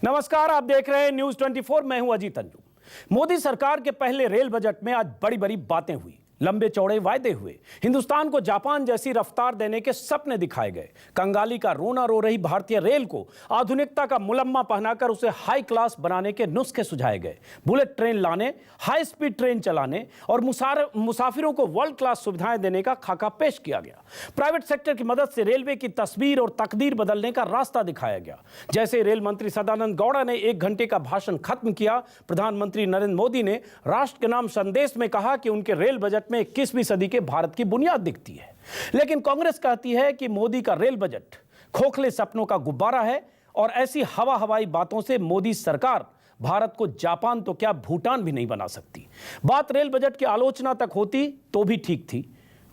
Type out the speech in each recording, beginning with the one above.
नमस्कार, आप देख रहे हैं न्यूज 24। मैं हूं अजीत अंजुम। मोदी सरकार के पहले रेल बजट में आज बड़ी बड़ी बातें हुई, लंबे चौड़े वायदे हुए, हिंदुस्तान को जापान जैसी रफ्तार देने के सपने दिखाए गए। कंगाली का रोना रो रही भारतीय रेल को आधुनिकता का मुलम्मा पहनाकर उसे हाई क्लास बनाने के नुस्खे सुझाए गए। बुलेट ट्रेन लाने, हाई स्पीड ट्रेन चलाने और मुसाफिरों को वर्ल्ड क्लास सुविधाएं देने का खाका पेश किया गया। प्राइवेट सेक्टर की मदद से रेलवे की तस्वीर और तकदीर बदलने का रास्ता दिखाया गया। जैसे रेल मंत्री सदानंद गौड़ा ने 1 घंटे का भाषण खत्म किया, प्रधानमंत्री नरेंद्र मोदी ने राष्ट्र के नाम संदेश में कहा कि उनके रेल बजट में 21वीं सदी के भारत की बुनियाद दिखती है। लेकिन कांग्रेस कहती है कि मोदी का रेल बजट खोखले सपनों का गुब्बारा है और ऐसी हवाई बातों से मोदी सरकार भारत को जापान तो क्या भूटान भी नहीं बना सकती। बात रेल बजट की आलोचना तक होती तो भी ठीक थी।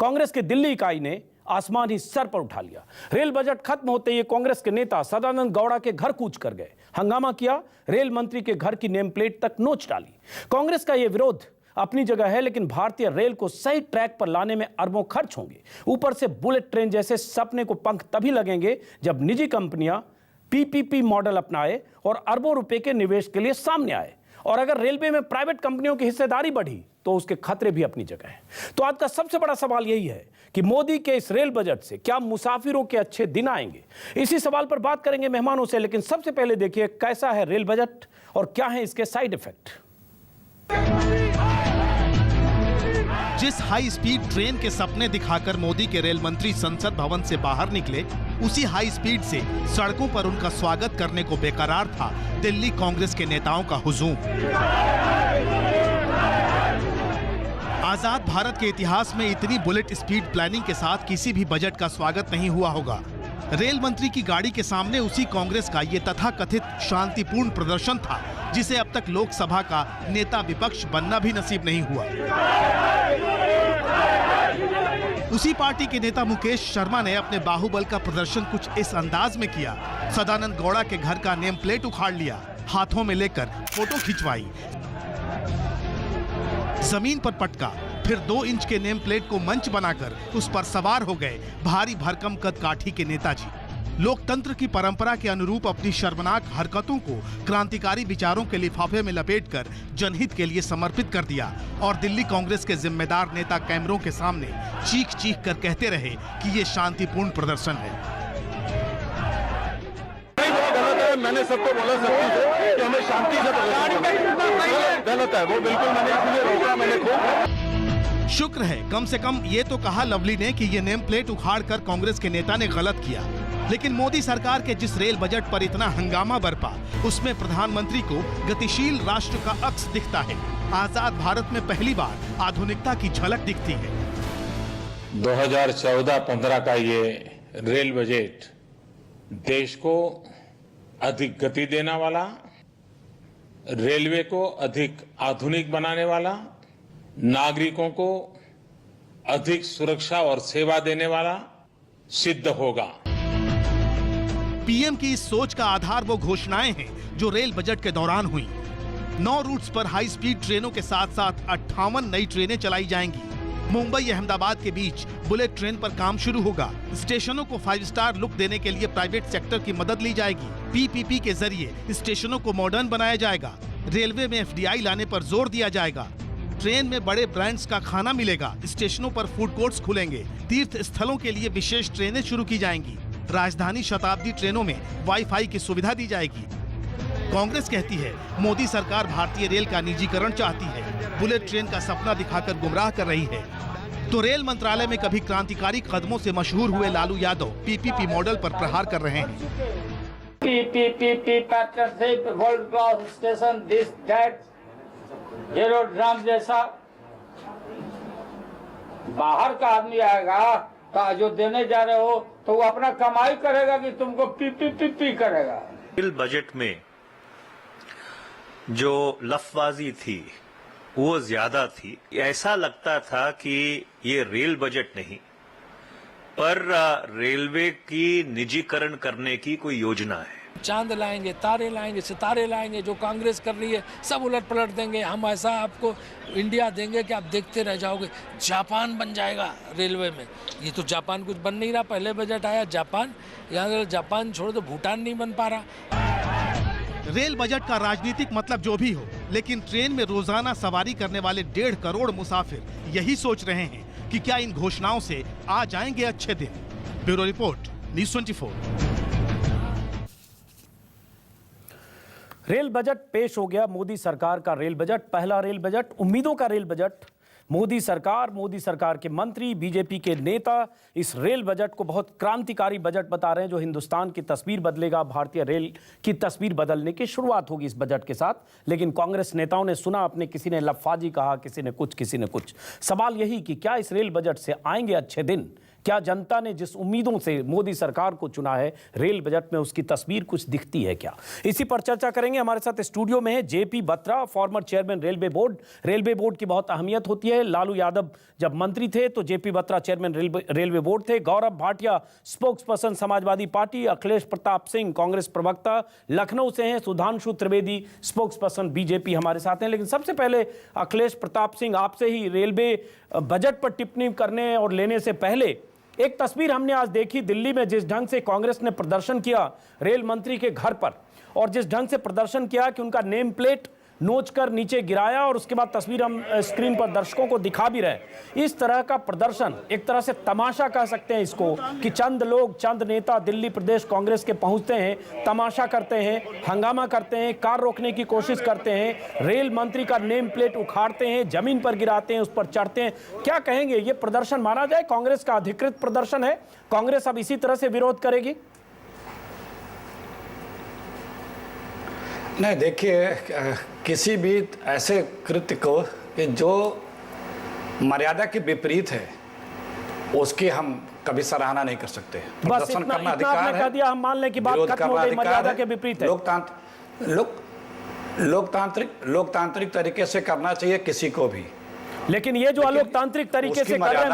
कांग्रेस की दिल्ली इकाई ने आसमान ही सर पर उठा लिया। रेल बजट खत्म होते ही कांग्रेस के नेता सदानंद गौड़ा के घर कूच कर गए, हंगामा किया, रेल मंत्री के घर की नेम प्लेट तक नोच डाली। कांग्रेस का यह विरोध अपनी जगह है, लेकिन भारतीय रेल को सही ट्रैक पर लाने में अरबों खर्च होंगे। ऊपर से बुलेट ट्रेन जैसे सपने को पंख तभी लगेंगे जब निजी कंपनियां पीपीपी मॉडल अपनाए और अरबों रुपए के निवेश के लिए सामने आए। और अगर रेलवे में प्राइवेट कंपनियों की हिस्सेदारी बढ़ी तो उसके खतरे भी अपनी जगह हैं। तो आज का सबसे बड़ा सवाल यही है कि मोदी के इस रेल बजट से क्या मुसाफिरों के अच्छे दिन आएंगे। इसी सवाल पर बात करेंगे मेहमानों से, लेकिन सबसे पहले देखिए कैसा है रेल बजट और क्या है इसके साइड इफेक्ट। जिस हाई स्पीड ट्रेन के सपने दिखाकर मोदी के रेल मंत्री संसद भवन से बाहर निकले, उसी हाई स्पीड से सड़कों पर उनका स्वागत करने को बेकरार था दिल्ली कांग्रेस के नेताओं का हुजूम। आजाद भारत के इतिहास में इतनी बुलेट स्पीड प्लानिंग के साथ किसी भी बजट का स्वागत नहीं हुआ होगा। रेल मंत्री की गाड़ी के सामने उसी कांग्रेस का ये तथाकथित शांतिपूर्ण प्रदर्शन था, जिसे अब तक लोकसभा का नेता विपक्ष बनना भी नसीब नहीं हुआ। उसी पार्टी के नेता मुकेश शर्मा ने अपने बाहुबल का प्रदर्शन कुछ इस अंदाज में किया। सदानंद गौड़ा के घर का नेम प्लेट उखाड़ लिया, हाथों में लेकर फोटो खिंचवाई, जमीन पर पटका, फिर 2 इंच के नेम प्लेट को मंच बनाकर उस पर सवार हो गए भारी भरकम कद काठी के नेताजी। लोकतंत्र की परंपरा के अनुरूप अपनी शर्मनाक हरकतों को क्रांतिकारी विचारों के लिफाफे में लपेटकर जनहित के लिए समर्पित कर दिया और दिल्ली कांग्रेस के जिम्मेदार नेता कैमरों के सामने चीख चीख कर कहते रहे कि ये शांतिपूर्ण प्रदर्शन है। मैंने सबको बोला कि हमें शांति से गलत है, वो बिल्कुल मैंने इसलिए रोका, मैंने खूब। शुक्र है कम से कम ये तो कहा लवली ने कि ये नेम प्लेट उखाड़ कर कांग्रेस के नेता ने गलत किया। लेकिन मोदी सरकार के जिस रेल बजट पर इतना हंगामा बरपा, उसमें प्रधानमंत्री को गतिशील राष्ट्र का अक्स दिखता है। आजाद भारत में पहली बार आधुनिकता की झलक दिखती है। 2014-15 का ये रेल बजट देश को अधिक गति देने वाला, रेलवे को अधिक आधुनिक बनाने वाला, नागरिकों को अधिक सुरक्षा और सेवा देने वाला सिद्ध होगा। पीएम की इस सोच का आधार वो घोषणाएं हैं जो रेल बजट के दौरान हुई। 9 रूट्स पर हाई स्पीड ट्रेनों के साथ साथ 58 नई ट्रेनें चलाई जाएंगी। मुंबई अहमदाबाद के बीच बुलेट ट्रेन पर काम शुरू होगा। स्टेशनों को 5 स्टार लुक देने के लिए प्राइवेट सेक्टर की मदद ली जाएगी। पीपीपी के जरिए स्टेशनों को मॉडर्न बनाया जाएगा। रेलवे में एफडीआई लाने पर जोर दिया जाएगा। ट्रेन में बड़े ब्रांड्स का खाना मिलेगा। स्टेशनों पर फूड कोर्ट्स खुलेंगे। तीर्थ स्थलों के लिए विशेष ट्रेनें शुरू की जाएंगी। राजधानी शताब्दी ट्रेनों में वाईफाई की सुविधा दी जाएगी। कांग्रेस कहती है मोदी सरकार भारतीय रेल का निजीकरण चाहती है, बुलेट ट्रेन का सपना दिखाकर गुमराह कर रही है। तो रेल मंत्रालय में कभी क्रांतिकारी कदमों से मशहूर हुए लालू यादव पीपीपी मॉडल पर प्रहार कर रहे हैं। PPP partnership, world class station, this that, aerodrome जैसा। बाहर का आदमी आएगा तो जो देने जा रहे हो तो वो अपना कमाई करेगा कि तुमको पीपीपी करेगा। रेल बजट में जो लफ्जबाजी थी वो ज्यादा थी। ऐसा लगता था कि ये रेल बजट नहीं पर रेलवे की निजीकरण करने की कोई योजना है। चांद लाएंगे, तारे लाएंगे, सितारे लाएंगे, जो कांग्रेस कर रही है सब उलट पलट देंगे। हम ऐसा आपको इंडिया देंगे कि आप देखते रह जाओगे। जापान बन जाएगा रेलवे में। ये तो जापान कुछ बन नहीं रहा। पहले बजट आया जापान, यहाँ जापान छोड़ दो भूटान नहीं बन पा रहा। रेल बजट का राजनीतिक मतलब जो भी हो, लेकिन ट्रेन में रोजाना सवारी करने वाले 1.5 करोड़ मुसाफिर यही सोच रहे हैं कि क्या इन घोषणाओं से आ जाएंगे अच्छे दिन। Bureau report, news 24। Rail budget पेश हो गया। मोदी सरकार का रेल बजट, पहला रेल बजट, उम्मीदों का रेल बजट। मोदी सरकार के मंत्री, बीजेपी के नेता इस रेल बजट को बहुत क्रांतिकारी बजट बता रहे हैं, जो हिंदुस्तान की तस्वीर बदलेगा। भारतीय रेल की तस्वीर बदलने की शुरुआत होगी इस बजट के साथ। लेकिन कांग्रेस नेताओं ने सुना अपने, किसी ने लफाजी कहा, किसी ने कुछ। सवाल यही कि क्या इस रेल बजट से आएंगे अच्छे दिन? क्या जनता ने जिस उम्मीदों से मोदी सरकार को चुना है, रेल बजट में उसकी तस्वीर कुछ दिखती है क्या? इसी पर चर्चा करेंगे। हमारे साथ स्टूडियो में है JP Batra, former chairman railway board. Railway board की बहुत अहमियत होती है। लालू यादव जब मंत्री थे तो JP Batra chairman railway board थे। Gaurav Bhatia, spokesperson Samajwadi Party. अखिलेश प्रताप सिंह, कांग्रेस प्रवक्ता, लखनऊ से हैं। Sudhanshu Trivedi, spokesperson BJP, हमारे साथ हैं। लेकिन सबसे पहले अखिलेश प्रताप सिंह, आपसे ही रेलवे बजट पर टिप्पणी करने और लेने से पहले एक तस्वीर हमने आज देखी दिल्ली में, जिस ढंग से कांग्रेस ने प्रदर्शन किया रेल मंत्री के घर पर, और जिस ढंग से प्रदर्शन किया कि उनका नेम प्लेट नोचकर नीचे गिराया, और उसके बाद तस्वीर हम स्क्रीन पर दर्शकों को दिखा भी रहे। इस तरह का प्रदर्शन, एक तरह से तमाशा कह सकते हैं इसको, कि चंद लोग, चंद नेता दिल्ली प्रदेश कांग्रेस के पहुंचते हैं, तमाशा करते हैं, हंगामा करते हैं, कार रोकने की कोशिश करते हैं, रेल मंत्री का नेम प्लेट उखाड़ते हैं, जमीन पर गिराते हैं, उस पर चढ़ते हैं। क्या कहेंगे, ये प्रदर्शन माना जाए कांग्रेस का अधिकृत प्रदर्शन है? कांग्रेस अब इसी तरह से विरोध करेगी? नहीं, देखिए, किसी भी ऐसे कृत्य को कि जो मर्यादा के विपरीत है, उसकी हम कभी सराहना नहीं कर सकते। बस इतना आपने कह दिया, हम मान लें कि बात खत्म हो गई, मर्यादा के विपरीत है। लोकतांत्रिक तरीके से करना चाहिए किसी को भी। लेकिन ये जो अलोकतांत्रिक तरीके से कर रहे हैं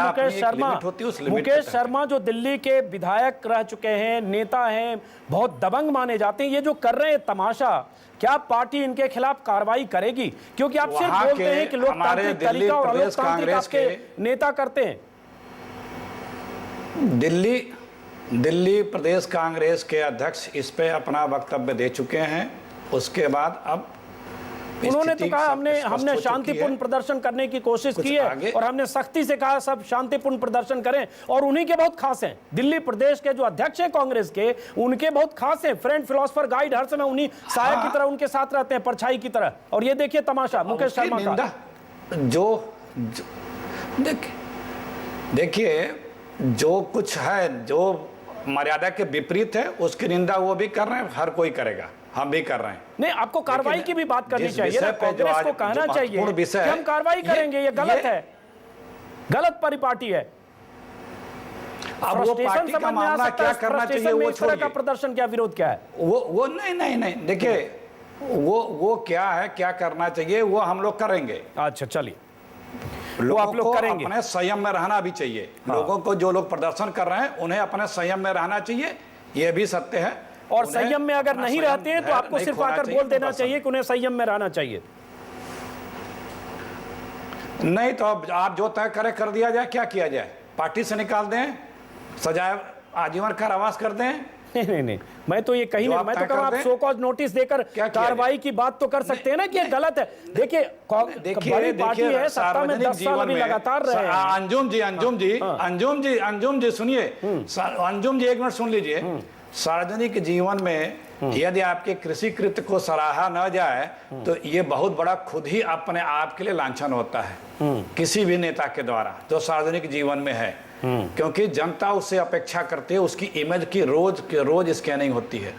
मुकेश शर्मा, जो दिल्ली के विधायक रह चुके हैं, नेता हैं, बहुत दबंग माने जाते हैं, ये जो कर रहे हैं तमाशा, क्या पार्टी इनके खिलाफ कार्रवाई करेगी? क्योंकि आप सिर्फ बोलते हैं कि लोकतांत्रिक तरीका और अलोकतांत्रिक आपके नेता करते हैं। दिल्ली प्रदेश कांग्रेस के अध्यक्ष इस पे अपना वक्तव्य दे चुके हैं। उसके बाद अब उन्होंने तो कहा हमने शांतिपूर्ण प्रदर्शन करने की कोशिश की है, और हमने सख्ती से कहा सब शांतिपूर्ण प्रदर्शन करें। और उन्हीं के बहुत खास हैं, दिल्ली प्रदेश के जो अध्यक्ष हैं कांग्रेस के, उनके बहुत खास हैं, फ्रेंड, फिलोसोफर, गाइड, हर समय उन्हीं सहायक की तरह उनके साथ रहते हैं, परछाई की तरह। और ये देखिए तमाशा मुकेश शर्मा का। देखिए, जो कुछ है, जो मर्यादा के विपरीत है, उसकी निंदा वो भी कर रहे हैं, हर कोई करेगा, हम भी कर रहे हैं। नहीं, आपको कार्रवाई की भी बात करनी चाहिए ना, कांग्रेस को कहना चाहिए कि हम कार्रवाई करेंगे, ये गलत है, गलत परिपाटी है। अब वो पार्टी का मामला क्या करना चाहिए, वो छोड़िए। का प्रदर्शन क्या, विरोध क्या है? वो नहीं, देखिए, वो क्या है, क्या करना चाहिए, वो हम लोग करेंगे। अच्छा, चलिए, आप लोग करेंगे। अपने संयम में रहना भी चाहिए। लोगों को, जो लोग प्रदर्शन कर रहे हैं, उन्हें अपने संयम में रहना चाहिए, ये भी सत्य है। और संयम में अगर नहीं रहते हैं तो आपको सिर्फ आकर बोल देना चाहिए कि उन्हें संयम में रहना चाहिए। नहीं तो अब आप जो तय करे कर दिया जाए, क्या किया जाए? पार्टी से निकाल दें, सजाए आजीवन कारावास कर दें? नहीं, मैं तो ये कहीं नहीं, मैं तो कह रहा हूं आप सो कॉज नोटिस देकर कार्रवाई की बात तो कर सकते हैं ना, कि ये गलत है। देखिए, बड़ी पार्टी है, सत्ता में 10 साल अभी लगातार रहे हैं। अंजुम जी सुनिए, अंजुम जी 1 मिनट सुन लीजिए। सार्वजनिक जीवन में यदि आपके कृषि कृत्य को सराहा न जाए तो ये बहुत बड़ा खुद ही अपने आप के लिए लांछन होता है, किसी भी नेता के द्वारा जो सार्वजनिक जीवन में है। क्योंकि जनता उससे अपेक्षा करती है, उसकी इमेज की रोज स्कैनिंग होती है।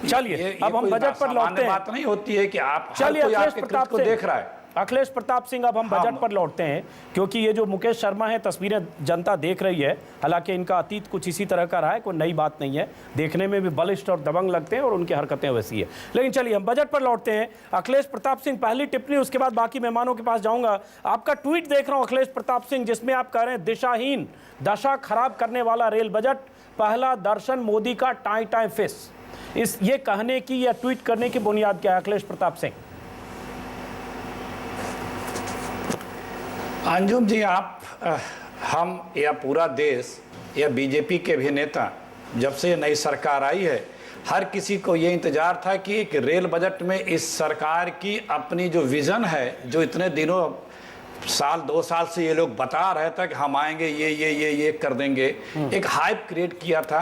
चलिए, अब हम बजट पर लौटते हैं। बात नहीं होती है कि आप हर कोई आपके कृत्य को देख रहा है। अखिलेश प्रताप सिंह, अब हम बजट पर लौटते हैं, क्योंकि ये जो मुकेश शर्मा है, तस्वीरें जनता देख रही है। हालांकि इनका अतीत कुछ इसी तरह का रहा है, कोई नई बात नहीं है, देखने में भी बलिष्ठ और दबंग लगते हैं और उनकी हरकतें वैसी है। लेकिन चलिए, हम बजट पर लौटते हैं। अखिलेश प्रताप सिंह, पहली टिप्पणी, उसके बाद बाकी मेहमानों के पास जाऊंगा। आपका ट्वीट देख रहा हूं अखिलेश प्रताप सिंह, जिसमें आप कह रहे हैं दिशाहीन, दशा खराब करने वाला रेल बजट, पहला दर्शन मोदी का टाई टाई फिस। ये कहने की या ट्वीट करने की बुनियाद क्या है अखिलेश प्रताप सिंह? अंजुम जी, हम या पूरा देश या बीजेपी के भी नेता, जब से नई सरकार आई है, हर किसी को ये इंतजार था कि एक रेल बजट में इस सरकार की अपनी जो विजन है, जो इतने दिनों साल 2 साल से ये लोग बता रहे थे कि हम आएंगे, ये कर देंगे, एक हाइप क्रिएट किया था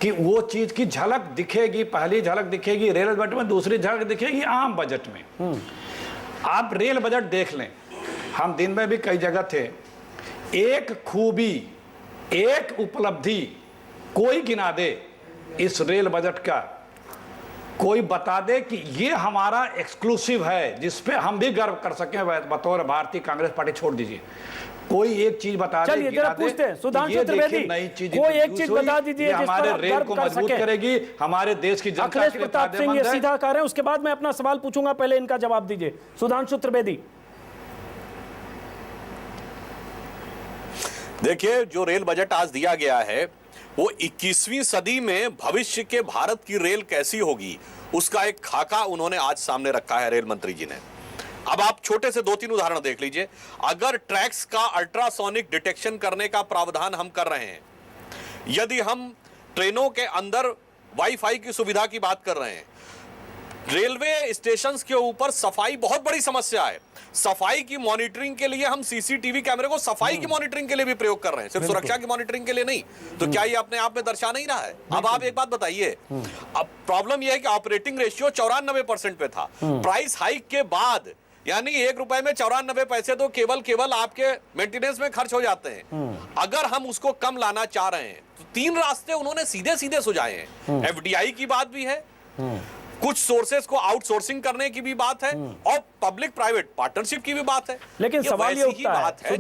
कि वो चीज की झलक दिखेगी, पहली झलक दिखेगी रेल बजट में, दूसरी झलक दिखेगी आम बजट में। आप रेल बजट देख लें, हम दिन में भी कई जगह थे, एक खूबी, एक उपलब्धि कोई गिना दे इस रेल बजट का, कोई बता दे कि ये हमारा एक्सक्लूसिव है जिसपे हम भी गर्व कर सकें बतौर भारतीय कांग्रेस पार्टी। छोड़ दीजिए, कोई एक चीज बता दे, चलिए जरा पूछते हैं सुधांशु त्रिवेदी, नई चीज, कोई एक चीज बता दीजिए हमारे रेल को मजबूत करेगी, हमारे देश की जनता अखिलेश के लिए प्रताप सिंह ये सीधा कह रहे हैं, उसके बाद मैं अपना सवाल पूछूंगा, पहले इनका जवाब दीजिए। सुधांशु त्रिवेदी, देखिए, जो रेल बजट आज दिया गया है वो 21वीं सदी में भविष्य के भारत की रेल कैसी होगी उसका एक खाका उन्होंने आज सामने रखा है रेल मंत्री जी ने। अब आप छोटे से 2-3 उदाहरण देख लीजिए। अगर ट्रैक्स का अल्ट्रासोनिक डिटेक्शन करने का प्रावधान हम कर रहे हैं, यदि हम ट्रेनों के अंदर वाईफाई की सुविधा की बात कर रहे हैं, रेलवे स्टेशन के ऊपर सफाई बहुत बड़ी समस्या है, सफाई की मॉनिटरिंग के लिए हम सीसीटीवी कैमरे को सफाई की मॉनिटरिंग के लिए भी प्रयोग कर रहे हैं, सिर्फ सुरक्षा की मॉनिटरिंग के लिए नहीं, तो क्या ये अपने आप में दर्शा नहीं रहा है? अब आप एक बात बताइए, अब प्रॉब्लम यह है कि ऑपरेटिंग रेशियो 94% पे था, प्राइस हाइक के बाद यानी 1 रुपए में 94 पैसे तो केवल आपके मेंटेनेंस में खर्च हो जाते हैं। अगर हम उसको कम लाना चाह रहे हैं तो 3 रास्ते उन्होंने सीधे सीधे सुझाए हैं। एफडीआई की बात भी है, कुछ सोर्सेस को आउटसोर्सिंग करने की भी बात है, और पब्लिक प्राइवेट पार्टनरशिप की भी बात है। लेकिन सवाल ये उठता है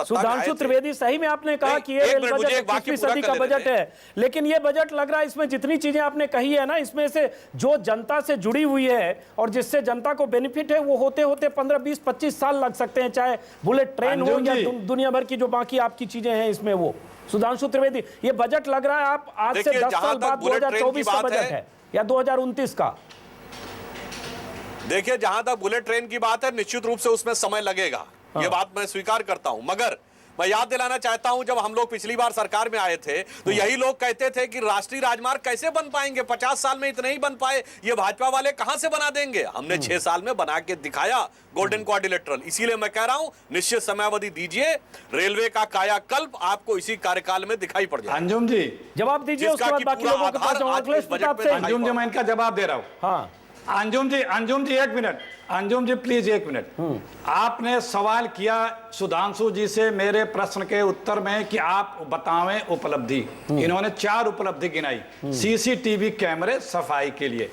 सुधांशु त्रिवेदी, सही में आपने कहा कि ये रेल बजट 21वीं सदी का बजट है, लेकिन ये बजट लग रहा है इसमें जितनी चीजें आपने कही है ना, इसमें से जो जनता से जुड़ी हुई है और जिससे जनता को बेनिफिट है वो होते होते 15, 20, 25 साल लग सकते हैं, चाहे बुलेट ट्रेन हो या दुनिया भर की जो बाकी आपकी चीजें हैं इसमें वो। सुधांशु त्रिवेदी, ये बजट लग रहा है आप आज से 10 साल बाद 2024 का बजट है या 2029 का? देखिए, जहां तक बुलेट ट्रेन की बात है, निश्चित रूप से उसमें समय लगेगा, ये बात मैं स्वीकार करता हूं, मगर मैं याद दिलाना चाहता हूं, जब हम लोग पिछली बार सरकार में आए थे तो यही लोग कहते थे कि राष्ट्रीय राजमार्ग कैसे बन पाएंगे, 50 साल में इतने ही बन पाए, ये भाजपा वाले कहां से बना देंगे। हमने 6 साल में बना के दिखाया गोल्डन क्वाड्रिलेटरल। इसीलिए मैं कह रहा हूं, निश्चित समयावधि दीजिए, रेलवे का कायाकल्प आपको इसी कार्यकाल में दिखाई पड़ जाए। अंजुम जी जवाब दीजिए, उसके बाद बाकी लोगों के पास अखिलेश प्रताप सिंह। अंजुम जी, मैं इनका जवाब दे रहा हूं। हाँ Anjum ji 1 minute, Anjum ji please 1 minute. आपने सवाल किया सुधांशु जी से मेरे प्रश्न के उत्तर में कि आप बतावें उपलब्धि। इन्होंने 4 उपलब्धि गिनाई। सीसीटीवी कैमरे सफाई के लिए,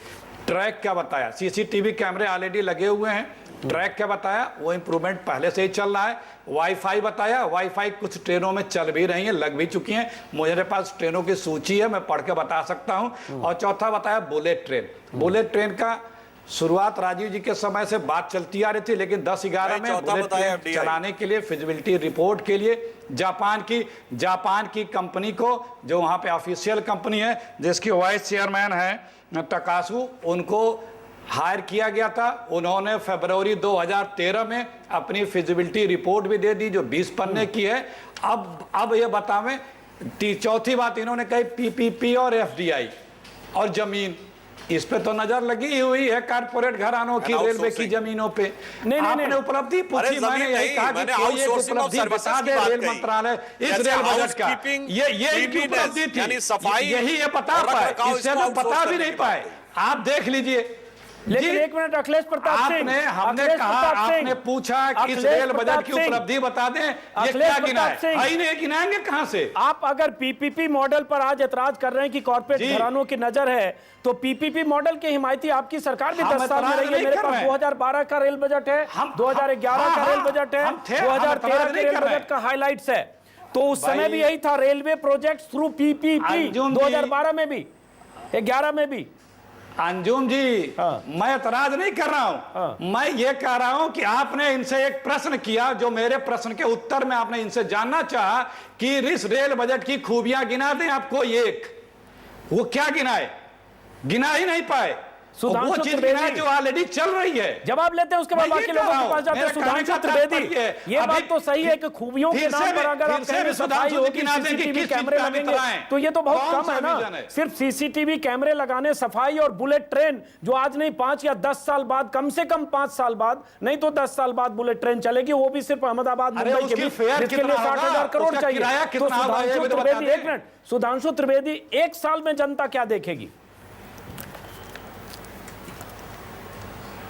ट्रैक क्या बताया, सीसीटीवी कैमरे ऑलरेडी लगे हुए हैं, ट्रैक क्या बताया, वो इंप्रूवमेंट पहले से ही चल रहा है, वाईफाई बताया, वाईफाई कुछ ट्रेनों में चल भी रही है, लग भी चुकी हैं, मेरे पास ट्रेनों की सूची है, मैं पढ़ के बता सकता हूं। और चौथा बताया बुलेट ट्रेन। बुलेट ट्रेन का शुरुआत राजीव जी के समय से बात चलती आ रही थी, लेकिन 10-11 में बुलेट ट्रेन चलाने के लिए फिजिबिलिटी रिपोर्ट के लिए जापान की कंपनी को, जो वहां पे ऑफिशियल कंपनी है जिसकी वाइस चेयरमैन है तकासु, उनको हायर किया गया था। उन्होंने फरवरी 2013 में अपनी फिजिबिलिटी रिपोर्ट भी दे दी जो 20 पन्ने की है। अब ये बतावें, चौथी बात इन्होंने कही पीपीपी और एफडीआई और जमीन, इस पे तो नजर लगी हुई है कारपोरेट घरानों की, रेलवे की जमीनों पे। आपने उपलब्धि पूछी, मैंने यही कहा कि कोई एक उपलब्धि बता दे रेल मंत्रालय इस रेल बजट का, ये इनकी उपलब्धि थी, यही ये बता पाए, इससे तो बता भी नहीं पाए। आप देख लीजिए। लेकिन 1 मिनट अखिलेश प्रताप सिंह, हमने कहा, आपने पूछा कि इस रेल बजट की उपलब्धि बता दें, ये क्या गिनाए, नहीं गिनाएंगे कहां से? आप अगर पीपीपी मॉडल पर आज एतराज कर रहे हैं कि कॉर्पोरेट घरानों की नजर है, तो पीपीपी मॉडल के हिमायती आपकी सरकार भी 10 साल में रही है। मेरे पास 2012 का रेल बजट है, 2011 का रेल बजट है, 2013 के रेल बजट का हाईलाइट्स है, तो उस समय भी यही था, रेलवे प्रोजेक्ट थ्रू पीपीपी 2012 में भी, 11 में भी। अंजुम जी, मैं एतराज नहीं कर रहा हूं, मैं ये कह रहा हूं कि आपने इनसे एक प्रश्न किया, जो मेरे प्रश्न के उत्तर में आपने इनसे जानना चाहा कि इस रेल बजट की खूबियां गिना दें आपको एक, वो क्या गिनाए, गिना ही नहीं पाए। सुधांशु वो चीज त्रिवेदी जो ऑलरेडी चल रही है। जवाब लेते हैं, उसके बाद मैं ये बाकी कह लोगों रहा के हूं, पास जाते हैं। मेरा कहने सुधांशु का त्रिवेदी, तात्पर्य है, ये अभी बात तो सही है कि खूबियों के फिर नाम से पर अगर आप फिर से कहेंगे सफाई सुधांशु होगी, की नाम सीसीटीवी किस कैमरे चीज पे लगेंगे, मित्राएं? तो ये तो बहुत कौन कम सा है ना। विजन है? सिर्फ सीसीटीवी कैमरे लगाने, सफाई और बुलेट ट्रेन जो आज नहीं 5 या 10 साल बाद, कम से कम 5 साल बाद, नहीं तो 10 साल बाद बुलेट ट्रेन चलेगी, वो भी सिर्फ अहमदाबाद अरे मुंबई के उसकी बीच, फेयर जिसके लिए कितना 60,000 करोड़ होगा? चाहिए। किराया तो कितना होगा? ये सुधांशु भी तो त्रिवेदी, बता एक मिनट, सुधांशु त्रिवेदी, एक साल में जनता क्या देखेगी?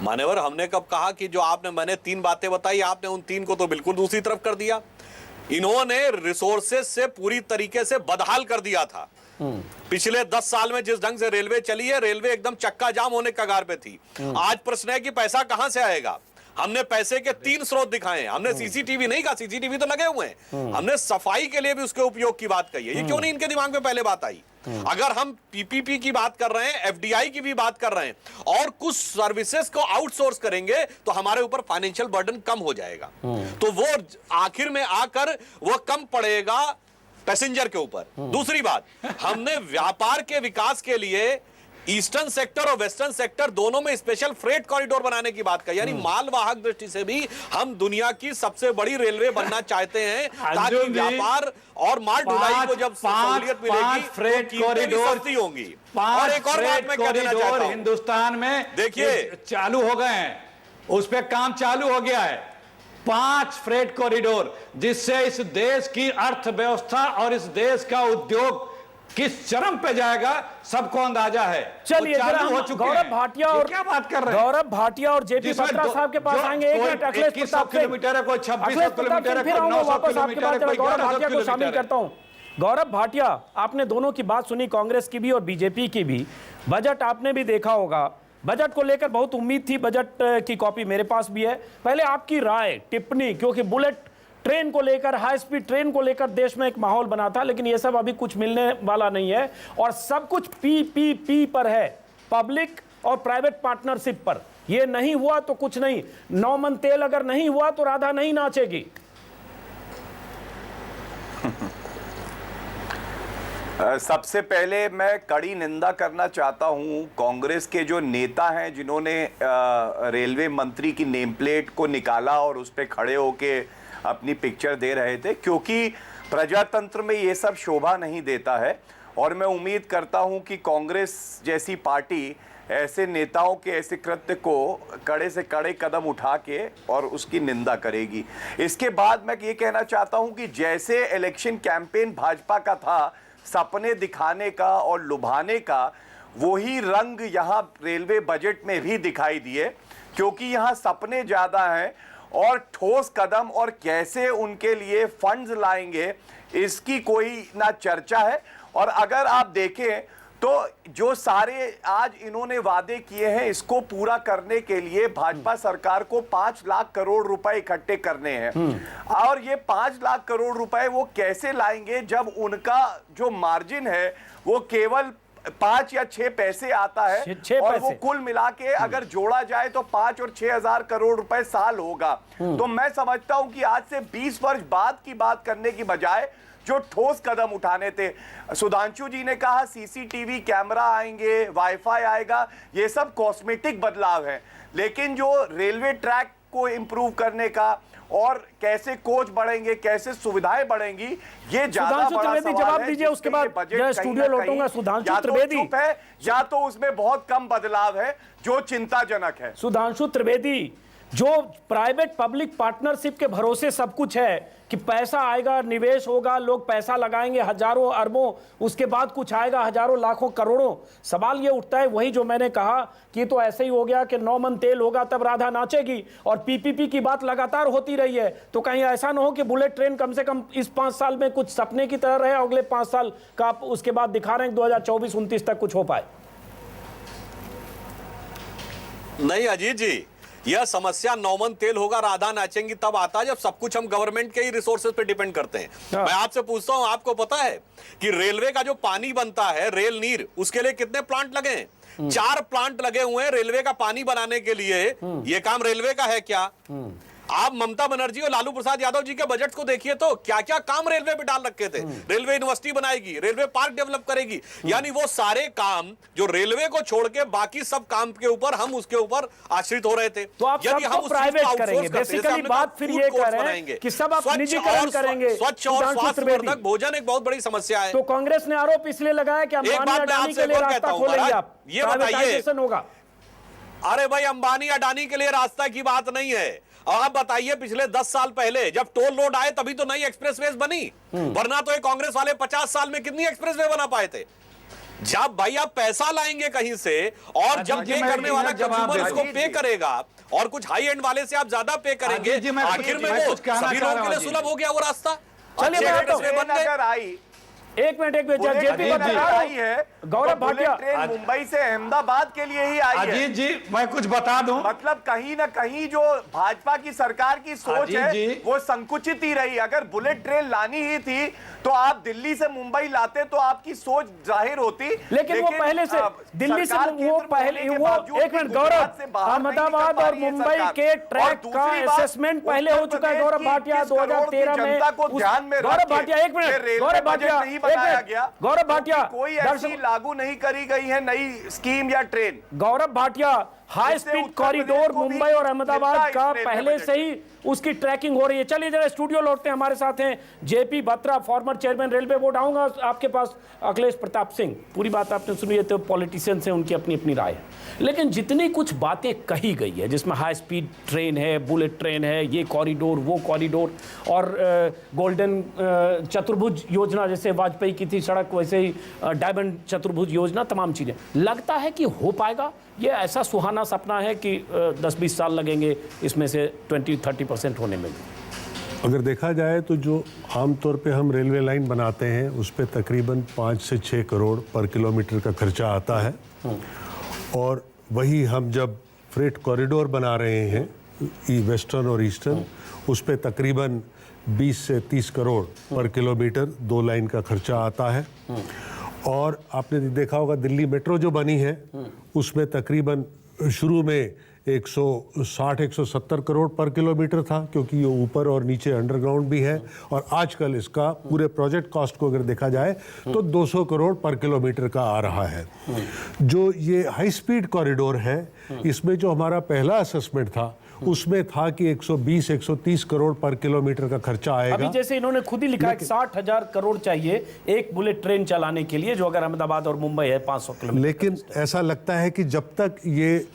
मान्यवर, हमने कब कहा कि जो मैंने 3 बातें बताई, आपने उन 3 को तो बिल्कुल दूसरी तरफ कर दिया। इन्होंने रिसोर्सेज से पूरी तरीके से बदहाल कर दिया था। पिछले 10 साल में जिस ढंग से रेलवे चली है, रेलवे एकदम चक्का जाम होने कगार पे थी। आज प्रश्न है कि पैसा कहां से आएगा। हमने पैसे के 3 स्रोत दिखाए। हमने सीसीटीवी नहीं कहा, सीसीटीवी तो लगे हुए हैं। हमने सफाई के लिए भी उसके उपयोग की बात कही है। ये क्यों नहीं इनके दिमाग में पहले बात आई? अगर हम पीपीपी की बात कर रहे हैं, एफडीआई की भी बात कर रहे हैं और कुछ सर्विसेज को आउटसोर्स करेंगे तो हमारे ऊपर फाइनेंशियल बर्डन कम हो जाएगा। तो वो आखिर में आकर वो कम पड़ेगा पैसेंजर के ऊपर। दूसरी बात, हमने व्यापार के विकास के लिए ईस्टर्न सेक्टर और वेस्टर्न सेक्टर दोनों में स्पेशल फ्रेट कॉरिडोर बनाने की बात कही। यानी मालवाहक दृष्टि से भी हम दुनिया की सबसे बड़ी रेलवे बनना चाहते हैं, ताकि व्यापार और माल ढुलाई को जब सहूलियत मिलेगी, फ्रेट कॉरिडोर सस्ती होंगी। और एक और बात मैं कह देना चाहता हूं, हिंदुस्तान में देखिए चालू हो गए हैं, उस पर काम चालू हो गया है। 5 फ्रेट कॉरिडोर, जिससे इस देश की अर्थव्यवस्था और इस देश का उद्योग किस चरम पे जाएगा सबको अंदाजा है। चलिए जरा हम गौरव भाटिया और क्या बात कर रहे हैं? गौरव भाटिया और जेपी बत्रा साहब के पास आएंगे। एक मिनट, अखिलेश प्रताप किलोमीटर है, कोई 26 किलोमीटर है, फिर आऊंगा 900 वापस आपके पास। किलोमीटर है, गौरव कोई भाटिया को 1100 शामिल करता हूं। गौरव भाटिया, आपने दोनों की बात सुनी, कांग्रेस की भी और बीजेपी की भी। बजट आपने भी देखा होगा, बजट को लेकर बहुत उम्मीद थी, बजट की कॉपी मेरे पास भी है। पहले आपकी राय, टिप्पणी, क्योंकि बुलेट ट्रेन को लेकर, हाई स्पीड ट्रेन को लेकर देश में एक माहौल बना था, लेकिन ये सब अभी कुछ मिलने वाला नहीं है और सब कुछ पीपीपी पर है, पब्लिक और प्राइवेट पार्टनरशिप पर। ये नहीं हुआ तो कुछ नहीं। 9 मन तेल अगर नहीं हुआ तो राधा नहीं नाचेगी। सबसे पहले मैं कड़ी निंदा करना चाहता हूं कांग्रेस के जो नेता हैं जिन्होंने रेलवे मंत्री की नेम प्लेट को निकाला और उस पर खड़े होके अपनी पिक्चर दे रहे थे, क्योंकि प्रजातंत्र में ये सब शोभा नहीं देता है। और मैं उम्मीद करता हूं कि कांग्रेस जैसी पार्टी ऐसे नेताओं के ऐसे कृत्य को कड़े से कड़े कदम उठा के और उसकी निंदा करेगी। इसके बाद मैं ये कहना चाहता हूं कि जैसे इलेक्शन कैंपेन भाजपा का था, सपने दिखाने का और लुभाने का, वही रंग यहाँ रेलवे बजट में भी दिखाई दिए, क्योंकि यहाँ सपने ज़्यादा हैं और ठोस कदम और कैसे उनके लिए फंड्स लाएंगे इसकी कोई ना चर्चा है। और अगर आप देखें तो जो सारे आज इन्होंने वादे किए हैं, इसको पूरा करने के लिए भाजपा सरकार को 5 लाख करोड़ रुपए इकट्ठे करने हैं। और ये 5 लाख करोड़ रुपए वो कैसे लाएंगे जब उनका जो मार्जिन है वो केवल 5 या 6 पैसे आता है, और वो कुल मिला के अगर जोड़ा जाए तो 5 और 6 हजार करोड़ रुपए साल होगा। तो मैं समझता हूं कि आज से 20 वर्ष बाद की बात करने की बजाय जो ठोस कदम उठाने थे, सुधांशु जी ने कहा सीसीटीवी कैमरा आएंगे, वाईफाई आएगा, ये सब कॉस्मेटिक बदलाव है, लेकिन जो रेलवे ट्रैक को इंप्रूव करने का और कैसे कोच बढ़ेंगे, कैसे सुविधाएं बढ़ेंगी, ये ज्यादा बड़ा सवाल जवाब है। दीजिए, उसके बाद स्टूडियो लौटूंगा। सुधांशु त्रिवेदी है या तो उसमें बहुत कम बदलाव है जो चिंताजनक है। सुधांशु त्रिवेदी, जो प्राइवेट पब्लिक पार्टनरशिप के भरोसे सब कुछ है कि पैसा आएगा, निवेश होगा, लोग पैसा लगाएंगे हजारों अरबों, उसके बाद कुछ आएगा हजारों लाखों करोड़ों, सवाल ये उठता है वही जो मैंने कहा कि तो ऐसे ही हो गया कि 9 मन तेल होगा तब राधा नाचेगी, और पीपीपी की बात लगातार होती रही है। तो कहीं ऐसा ना हो कि बुलेट ट्रेन कम से कम इस 5 साल में कुछ सपने की तरह रहे, अगले 5 साल का उसके बाद दिखा रहे हैं 2024-29 तक कुछ हो पाए। नहीं अजीत जी, यह समस्या 9 मन तेल होगा राधा नाचेंगी तब आता है जब सब कुछ हम गवर्नमेंट के ही रिसोर्सेज पे डिपेंड करते हैं। मैं आपसे पूछता हूं, आपको पता है कि रेलवे का जो पानी बनता है, रेल नीर, उसके लिए कितने प्लांट लगे हैं? 4 प्लांट लगे हुए हैं रेलवे का पानी बनाने के लिए। यह काम रेलवे का है क्या? आप ममता बनर्जी और लालू प्रसाद यादव जी के बजट को देखिए तो क्या क्या काम रेलवे पे डाल रखे थे। रेलवे यूनिवर्सिटी बनाएगी, रेलवे पार्क डेवलप करेगी, यानी वो सारे काम जो रेलवे को छोड़ के बाकी सब काम के ऊपर हम उसके ऊपर आश्रित हो रहे थे। तो आप सबको प्राइवेट करेंगे, बेसिकली बात फिर ये कर रहे हैं कि सब आप निजीकरण करेंगे। स्वच्छ और स्वास्थ्यवर्धक भोजन एक बहुत बड़ी समस्या है। तो कांग्रेस ने आरोप इसलिए लगाया कि अंबानी अडानी के लिए रास्ता खोलेंगे आप, ये बताइए होगा। अरे भाई अंबानी अडानी के लिए रास्ता की बात नहीं है। आप बताइए पिछले 10 साल पहले जब टोल रोड आए तभी तो नई एक्सप्रेसवेज बनी, वरना तो ये कांग्रेस वाले 50 साल में कितनी एक्सप्रेसवे बना पाए थे। जब भाई आप पैसा लाएंगे कहीं से और जब पे करने वाला कंज्यूमर इसको पे करेगा और कुछ हाई एंड वाले से आप ज्यादा पे करेंगे, आखिर में वो सभी लोगों के लिए सुलभ हो गया वो रास्ता। चलिए बन गए। एक मिनट जेपी आई है गौरव भाटिया ट्रेन मुंबई से अहमदाबाद के लिए ही आई है। अजीत जी मैं कुछ बता दूं, मतलब कहीं ना कहीं जो भाजपा की सरकार की सोच है वो संकुचित ही रही। अगर बुलेट ट्रेन लानी ही थी तो आप दिल्ली से मुंबई लाते तो आपकी सोच जाहिर होती। लेकिन वो पहले से दिल्ली से वो पहले वो एक मिनट गौरव, अहमदाबाद और मुंबई के ट्रैक का असेसमेंट पहले हो चुका है गौरव भाटिया 2013 में। गौरव भाटिया एक मिनट, गौरव भाटिया बनाया गया, गौरव भाटिया कोई ऐसी लागू नहीं करी गई है नई स्कीम या train. Gaurav Bhatia high speed corridor Mumbai और अहमदाबाद का पहले से ही उसकी ट्रैकिंग हो रही है। चलिए जरा स्टूडियो लौटते हैं, हमारे साथ हैं JP Batra, former chairman railway board. आऊंगा आपके पास अखिलेश प्रताप सिंह। पूरी बात आपने सुनी है, तो पॉलिटिशियंस हैं, उनकी अपनी अपनी राय है, लेकिन जितनी कुछ बातें कही गई है जिसमें हाई स्पीड ट्रेन है, बुलेट ट्रेन है, ये कॉरिडोर वो कॉरिडोर और गोल्डन चतुर्भुज योजना जैसे वाजपेयी की थी सड़क, वैसे ही डायमंड चतुर्भुज योजना, तमाम चीजें, लगता है कि हो पाएगा? ये ऐसा सुहाना सपना है कि 10-20 साल लगेंगे इसमें से 20-30% होने में? अगर देखा जाए तो जो आमतौर पे हम रेलवे लाइन बनाते हैं उस पे तकरीबन 5 से 6 करोड़ पर किलोमीटर का खर्चा आता है, और वही हम जब फ्रेट कॉरिडोर बना रहे हैं वेस्टर्न और ईस्टर्न, उस पे तकरीबन 20 से 30 करोड़ पर किलोमीटर 2 लाइन का खर्चा आता है। और आपने देखा होगा दिल्ली मेट्रो जो बनी है उसमें तकरीबन शुरू में 160-170 करोड़ पर किलोमीटर था, क्योंकि ये ऊपर और नीचे अंडरग्राउंड भी है, और आजकल इसका पूरे प्रोजेक्ट कॉस्ट को अगर देखा जाए तो 200 करोड़ पर किलोमीटर का आ रहा है। जो ये हाई स्पीड कॉरिडोर है, इसमें जो हमारा पहला असेसमेंट था उसमें था कि 120-130 करोड़ पर किलोमीटर का खर्चा आएगा। अभी जैसे इन्होंने खुद ही लिखा है कि 60,000 करोड़ चाहिए एक बुलेट ट्रेन चलाने के लिए, जो अगर अहमदाबाद और मुंबई है 500 किलोमीटर। लेकिन ऐसा लगता है कि जब तक ये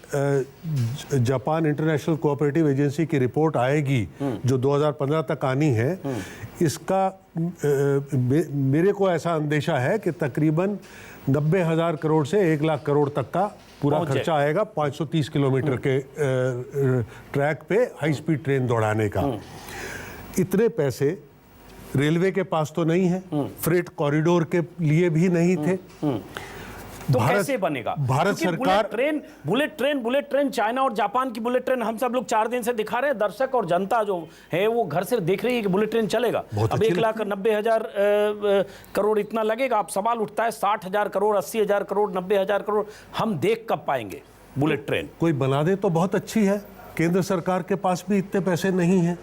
जापान इंटरनेशनल कोऑपरेटिव एजेंसी की रिपोर्ट आएगी जो 2015 तक आनी है, इसका मेरे को ऐसा अंदेशा है कि तकरीबन 90,000 करोड़ से 1 लाख करोड़ तक का पूरा खर्चा आएगा 530 किलोमीटर के ट्रैक पे हाई स्पीड ट्रेन दौड़ाने का। इतने पैसे रेलवे के पास तो नहीं है, फ्रेट कॉरिडोर के लिए भी नहीं थे। तो कैसे बनेगा? भारत सरकार बुलेट ट्रेन चाइना और जापान की बुलेट ट्रेन हम सब लोग 4 दिन से दिखा रहे हैं, दर्शक और जनता जो है वो घर से देख रही है कि बुलेट ट्रेन चलेगा। अब 1,90,000 करोड़ इतना लगेगा। अब सवाल उठता है 60,000 करोड़, 80,000 करोड़, 90,000 करोड़ हम देख कब पाएंगे बुलेट ट्रेन? कोई बना दे तो बहुत अच्छी है, केंद्र सरकार के पास भी इतने पैसे नहीं है।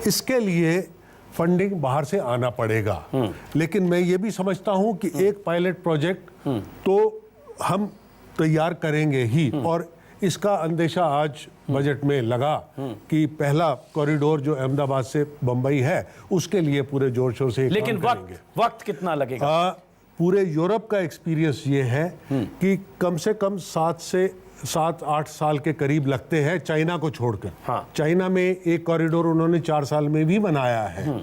इसके लिए फंडिंग बाहर से आना पड़ेगा। लेकिन मैं ये भी समझता हूं कि एक पायलट प्रोजेक्ट तो हम तैयार करेंगे ही, और इसका अंदेशा आज बजट में लगा कि पहला कॉरिडोर जो अहमदाबाद से बंबई है उसके लिए पूरे जोर शोर से लेकिन वक्त कितना लगेगा? पूरे यूरोप का एक्सपीरियंस ये है कि कम से कम 7-8 साल के करीब लगते हैं, चाइना को छोड़कर। हाँ। चाइना में एक कॉरिडोर उन्होंने 4 साल में भी बनाया है।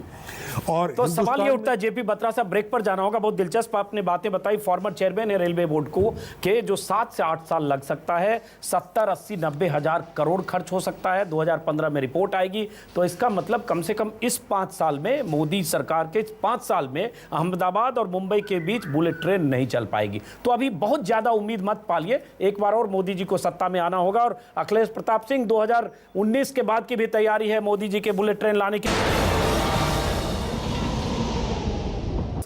और तो सवाल ये उठता है, जेपी बत्रा साहब ब्रेक पर जाना होगा, बहुत दिलचस्प आपने बातें बताई, फॉर्मर चेयरमैन है रेलवे बोर्ड को, कि जो 7 से 8 साल लग सकता है, 70-80-90 हजार करोड़ खर्च हो सकता है, 2015 में रिपोर्ट आएगी। तो इसका मतलब कम से कम इस 5 साल में, मोदी सरकार के 5 साल में अहमदाबाद और मुंबई के बीच बुलेट ट्रेन नहीं चल पाएगी। तो अभी बहुत ज्यादा उम्मीद मत पालिए, एक बार और मोदी जी को सत्ता में आना होगा। और अखिलेश प्रताप सिंह, 2019 के बाद की भी तैयारी है मोदी जी के बुलेट ट्रेन लाने की।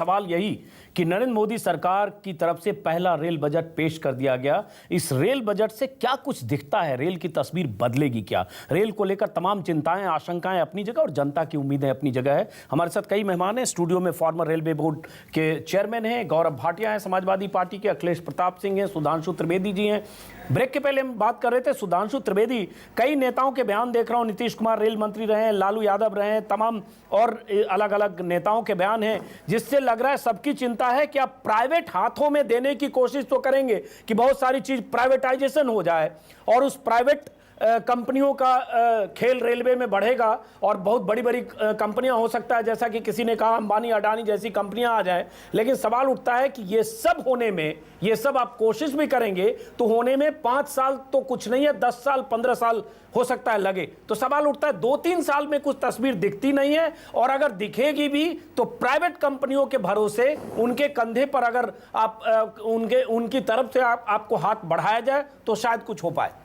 सवाल यही कि नरेंद्र मोदी सरकार की तरफ से पहला रेल बजट पेश कर दिया गया। इस रेल बजट से क्या कुछ दिखता है? रेल की तस्वीर बदलेगी क्या? रेल को लेकर तमाम चिंताएं, आशंकाएं अपनी जगह और जनता की उम्मीदें अपनी जगह है। हमारे साथ कई मेहमान हैं। स्टूडियो में फॉर्मर रेलवे बोर्ड के चेयरमैन हैं गौरव भाटिया हैं, समाजवादी पार्टी के अखिलेश प्रताप सिंह हैं, सुधांशु त्रिवेदी जी हैं। ब्रेक के पहले हम बात कर रहे थे सुधांशु त्रिवेदी, कई नेताओं के बयान देख रहा हूं, नीतीश कुमार रेल मंत्री रहे हैं, लालू यादव रहे हैं, तमाम और अलग अलग नेताओं के बयान हैं, जिससे लग रहा है सबकी चिंता है कि आप प्राइवेट हाथों में देने की कोशिश तो करेंगे कि बहुत सारी चीज प्राइवेटाइजेशन हो जाए और उस प्राइवेट कंपनियों का खेल रेलवे में बढ़ेगा और बहुत बड़ी बड़ी कंपनियां हो सकता है, जैसा कि किसी ने कहा अंबानी अडानी जैसी कंपनियां आ जाएं। लेकिन सवाल उठता है कि ये सब होने में, ये सब आप कोशिश भी करेंगे तो होने में 5 साल तो कुछ नहीं है, 10 साल 15 साल हो सकता है लगे। तो सवाल उठता है 2-3 साल में कुछ तस्वीर दिखती नहीं है, और अगर दिखेगी भी तो प्राइवेट कंपनियों के भरोसे उनके कंधे पर अगर आप उनकी तरफ से आपको हाथ बढ़ाया जाए तो शायद कुछ हो पाए।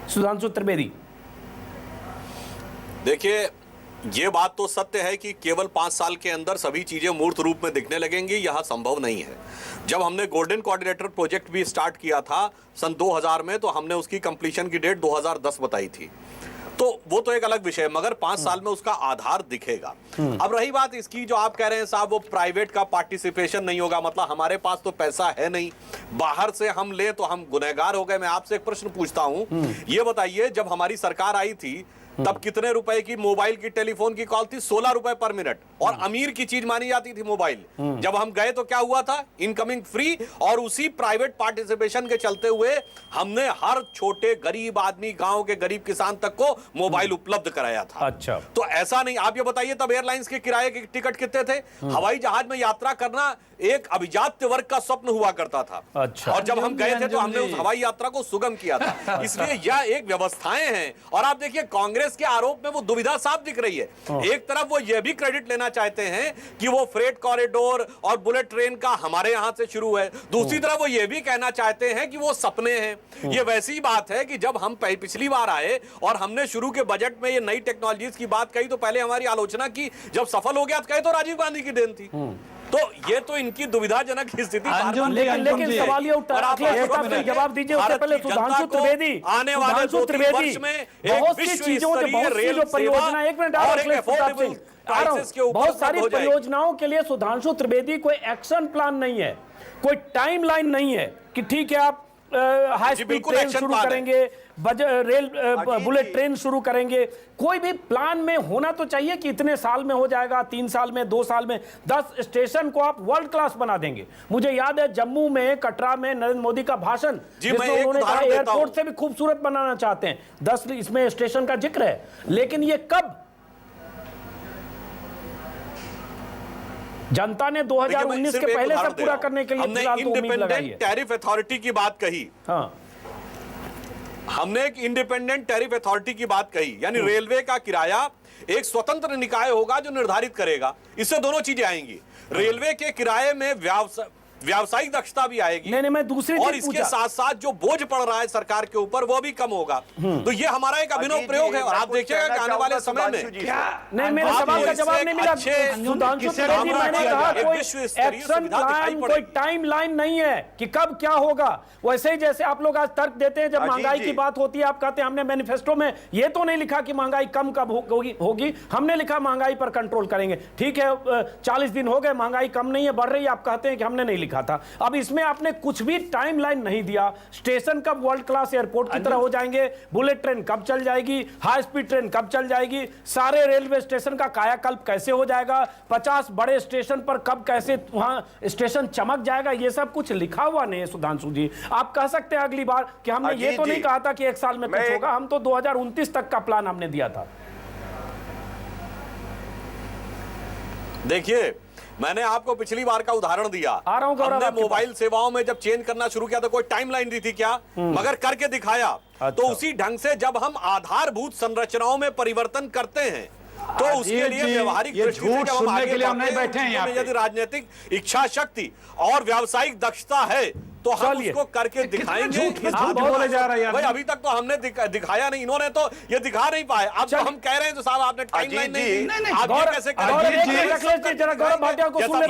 सुधांशु त्रिवेदी, देखिए, ये बात तो सत्य है कि केवल 5 साल के अंदर सभी चीजें मूर्त रूप में दिखने लगेंगी, यह संभव नहीं है। जब हमने गोल्डन कोऑर्डिनेटर प्रोजेक्ट भी स्टार्ट किया था सन 2000 में, तो हमने उसकी कंप्लीशन की डेट 2010 बताई थी, तो वो तो एक अलग विषय है, मगर 5 साल में उसका आधार दिखेगा। अब रही बात इसकी, जो आप कह रहे हैं साहब, वो प्राइवेट का पार्टिसिपेशन नहीं होगा, मतलब हमारे पास तो पैसा है नहीं, बाहर से हम ले तो हम गुनहगार हो गए। मैं आपसे एक प्रश्न पूछता हूं, ये बताइए, जब हमारी सरकार आई थी तब कितने रुपए की मोबाइल की टेलीफोन की कॉल थी? 16 रुपए पर मिनट, और अमीर की चीज मानी जाती थी मोबाइल। जब हम गए तो क्या हुआ था? इनकमिंग फ्री, और उसी प्राइवेट पार्टिसिपेशन के चलते हुए हमने हर छोटे गरीब आदमी, गांव के गरीब किसान तक को मोबाइल उपलब्ध कराया था। अच्छा, तो ऐसा नहीं, आप ये बताइए तब एयरलाइंस के किराए के टिकट कितने थे? हवाई जहाज में यात्रा करना एक अभिजात्य वर्ग का स्वप्न हुआ करता था। अच्छा। और जब हम गए थे तो हमने उस हवाई यात्रा को सुगम किया था। इसलिए यह एक व्यवस्थाएं हैं। और आप देखिए, कांग्रेस के आरोप में वो दुविधा साफ दिख रही है। एक तरफ वो ये भी क्रेडिट लेना चाहते हैं कि वो फ्रेट कॉरिडोर और बुलेट ट्रेन का हमारे यहां से शुरू है, दूसरी तरफ वो ये भी कहना चाहते हैं कि वो सपने हैं। ये वैसी बात है कि जब हम पिछली बार आए और हमने शुरू के बजट में ये नई टेक्नोलॉजीज की बात कही, तो पहले हमारी आलोचना की, जब सफल हो गया तो कहे तो राजीव गांधी की देन थी। तो ये तो इनकी दुविधाजनक स्थिति। लेकिन सवाल ये उठता है, जवाब दीजिए उससे पहले सुधांशु त्रिवेदी, आने वाले 2-3 वर्ष में बहुत सी चीजों के, बहुत सी जो परियोजना, एक मिनट बहुत सारी परियोजनाओं के लिए सुधांशु त्रिवेदी कोई एक्शन प्लान नहीं है, कोई टाइमलाइन नहीं है कि ठीक है आप हाई स्पीड ट्रेन शुरू करेंगे, रेल बुलेट ट्रेन शुरू करेंगे। कोई भी प्लान में होना तो चाहिए कि इतने साल में हो जाएगा, 3 साल में, 2 साल में 10 स्टेशन को आप वर्ल्ड क्लास बना देंगे। मुझे याद है जम्मू में, कटरा में नरेंद्र मोदी का भाषण, जिसमें उन्होंने कहा एयरपोर्ट से भी खूबसूरत बनाना चाहते हैं, 10 इसमें स्टेशन का जिक्र है। लेकिन ये कब? जनता ने 2019 के पहले सब पूरा करने के लिए हमने इंडिपेंडेंट टैरिफ अथॉरिटी की बात कही। हाँ, हमने एक इंडिपेंडेंट टैरिफ अथॉरिटी की बात कही, यानी रेलवे का किराया एक स्वतंत्र निकाय होगा जो निर्धारित करेगा। इससे दोनों चीजें आएंगी, रेलवे के किराए में व्यावसायिक दक्षता भी आएगी। नहीं, मैं दूसरी और इसके साथ साथ जो बोझ पड़ रहा है सरकार के ऊपर वो भी कम होगा। तो ये हमारा एक अभिनव प्रयोग है, और आप देखिएगा कि आने वाले समय में नहीं, मेरे सवाल का जवाब नहीं मिला सुधांशु त्रिवेदी। मैंने कहा कोई एक्शन प्लान, कोई टाइम लाइन नहीं है कि कब क्या होगा। वैसे ही जैसे आप लोग आज तर्क देते हैं, जब महंगाई की बात होती है आप कहते हैं हमने मैनिफेस्टो में ये तो नहीं लिखा कि महंगाई कम कब होगी, हमने लिखा महंगाई पर कंट्रोल करेंगे। ठीक है, 40 दिन हो गए, महंगाई कम नहीं है, बढ़ रही है, आप कहते हैं कि हमने नहीं लिखा था। अब इसमें आपने कुछ भी टाइमलाइन नहीं दिया। स्टेशन कब वर्ल्ड क्लास एयरपोर्ट की तरह हो जाएंगे, बुलेट ट्रेन कब चल जाएगी, हाई स्पीड ट्रेन कब चल जाएगी, सारे रेलवे स्टेशन का कायाकल्प कैसे हो जाएगा, 50 बड़े स्टेशन पर कब कैसे वहां स्टेशन चमक जाएगा, ये सब कुछ लिखा हुआ नहीं है। सुधांशु जी, आप कह सकते हैं अगली बार कि हमने ये तो नहीं कहा था कि 1 साल में कुछ होगा, हम तो 2029 तक का प्लान हमने दिया था। देखिए, मैंने आपको पिछली बार का उदाहरण दिया। हमने मोबाइल सेवाओं में जब चेंज करना शुरू किया तो कोई टाइमलाइन दी थी क्या? मगर करके दिखाया। अच्छा। तो उसी ढंग से जब हम आधारभूत संरचनाओं में परिवर्तन करते हैं तो उसके लिए व्यवहारिक दृष्टि से जब हम आगे बढ़ते हैं, यदि राजनीतिक इच्छा शक्ति और व्यावसायिक दक्षता है तो हम चलिए। उसको करके दिखाएंगे। झूठ बोले जा रहे हैं भाई अभी तक तो हमने दिखाया नहीं, इन्होंने तो ये दिखा नहीं पाए। अब तो हम कह रहे हैं तो साहब आपने टाइमलाइन नहीं दी, आप ये कैसे करेंगे? गौरव भाटिया को सुनने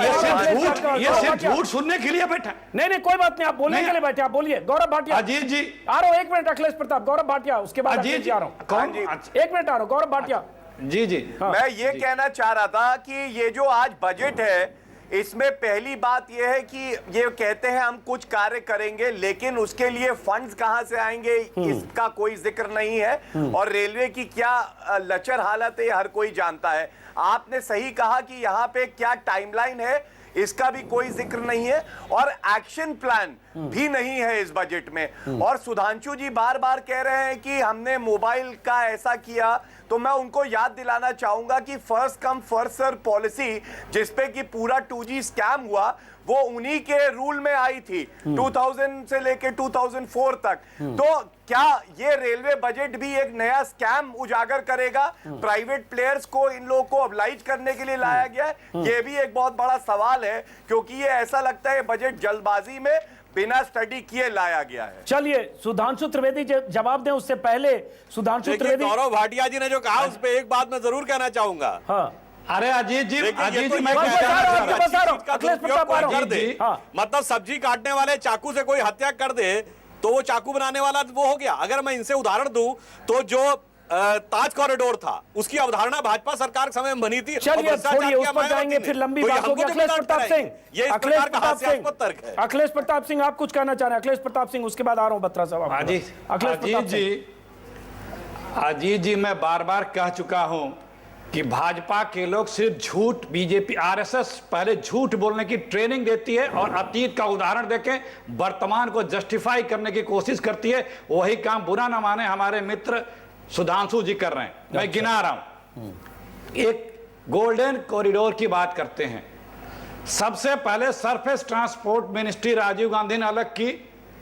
ये सिर्फ झूठ सुनने के लिए बैठा। नहीं कोई बात नहीं, आप बोलने के लिए बैठे, आप बोलिए। गौरव भाटिया। अजीत जी आ रहा हूं, एक मिनट। अखिलेश प्रताप, गौरव भाटिया, उसके बाद अजीत जी आ रहा हूं। कौन? एक मिनट आ रहा हूं, गौरव भाटिया। जी जी मैं ये कहना चाह रहा था कि ये जो आज बजट है, इसमें पहली बात यह है कि ये कहते हैं हम कुछ कार्य करेंगे, लेकिन उसके लिए फंड्स कहां से आएंगे इसका कोई जिक्र नहीं है। और रेलवे की क्या लचर हालत है हर कोई जानता है। आपने सही कहा कि यहाँ पे क्या टाइमलाइन है इसका भी कोई जिक्र नहीं है, और एक्शन प्लान भी नहीं है इस बजट में। और सुधांशु जी बार बार कह रहे हैं कि हमने मोबाइल का ऐसा किया, तो मैं उनको याद दिलाना चाहूंगा कि first come first serve policy जिसपे कि पूरा 2G स्कैम हुआ, वो उन्हीं के रूल में आई थी 2000 से लेके 2004 तक। तो क्या ये रेलवे बजट भी एक नया स्कैम उजागर करेगा? प्राइवेट प्लेयर्स को, इन लोगों को ऑब्लाइज करने के लिए लाया गया है? ये भी एक बहुत बड़ा सवाल है, क्योंकि ये ऐसा लगता है बजट जल्दबाजी में बिना स्टडी किए लाया गया है। चलिए सुधांशु त्रिवेदी जवाब दें, उससे पहले सुधांशु त्रिवेदी। गौरव भाटिया जी ने जो कहा उस पे एक बात मैं जरूर कहना चाहूंगा। हाँ अरे अजीत जी मैं मतलब सब्जी काटने वाले चाकू से कोई हत्या कर दे तो वो चाकू बनाने वाला वो हो गया। अगर मैं इनसे उदाहरण दूं तो जो ताज कॉरिडोर था उसकी अवधारणा भाजपा सरकार के समय में बनी थी। चलिए छोड़िए, उस पर जाएंगे, फिर लंबी बात होगी। अखिलेश प्रताप सिंह, ये इस प्रकार का हास्यास्पद तर्क है। अखिलेश प्रताप सिंह आप कुछ कहना चाह रहे हैं? अखिलेश प्रताप सिंह, उसके बाद आ रहा हूं बत्रा साहब। अजीत जी मैं बार बार कह चुका हूं कि भाजपा के लोग सिर्फ झूठ, बीजेपी आरएसएस पहले झूठ बोलने की ट्रेनिंग देती है और अतीत का उदाहरण देके वर्तमान को जस्टिफाई करने की कोशिश करती है। वही काम बुरा न माने हमारे मित्र सुधांशु जी कर रहे हैं। मैं गिना रहा हूं, एक गोल्डन कॉरिडोर की बात करते हैं। सबसे पहले surface transport ministry Rajiv Gandhi ने अलग की,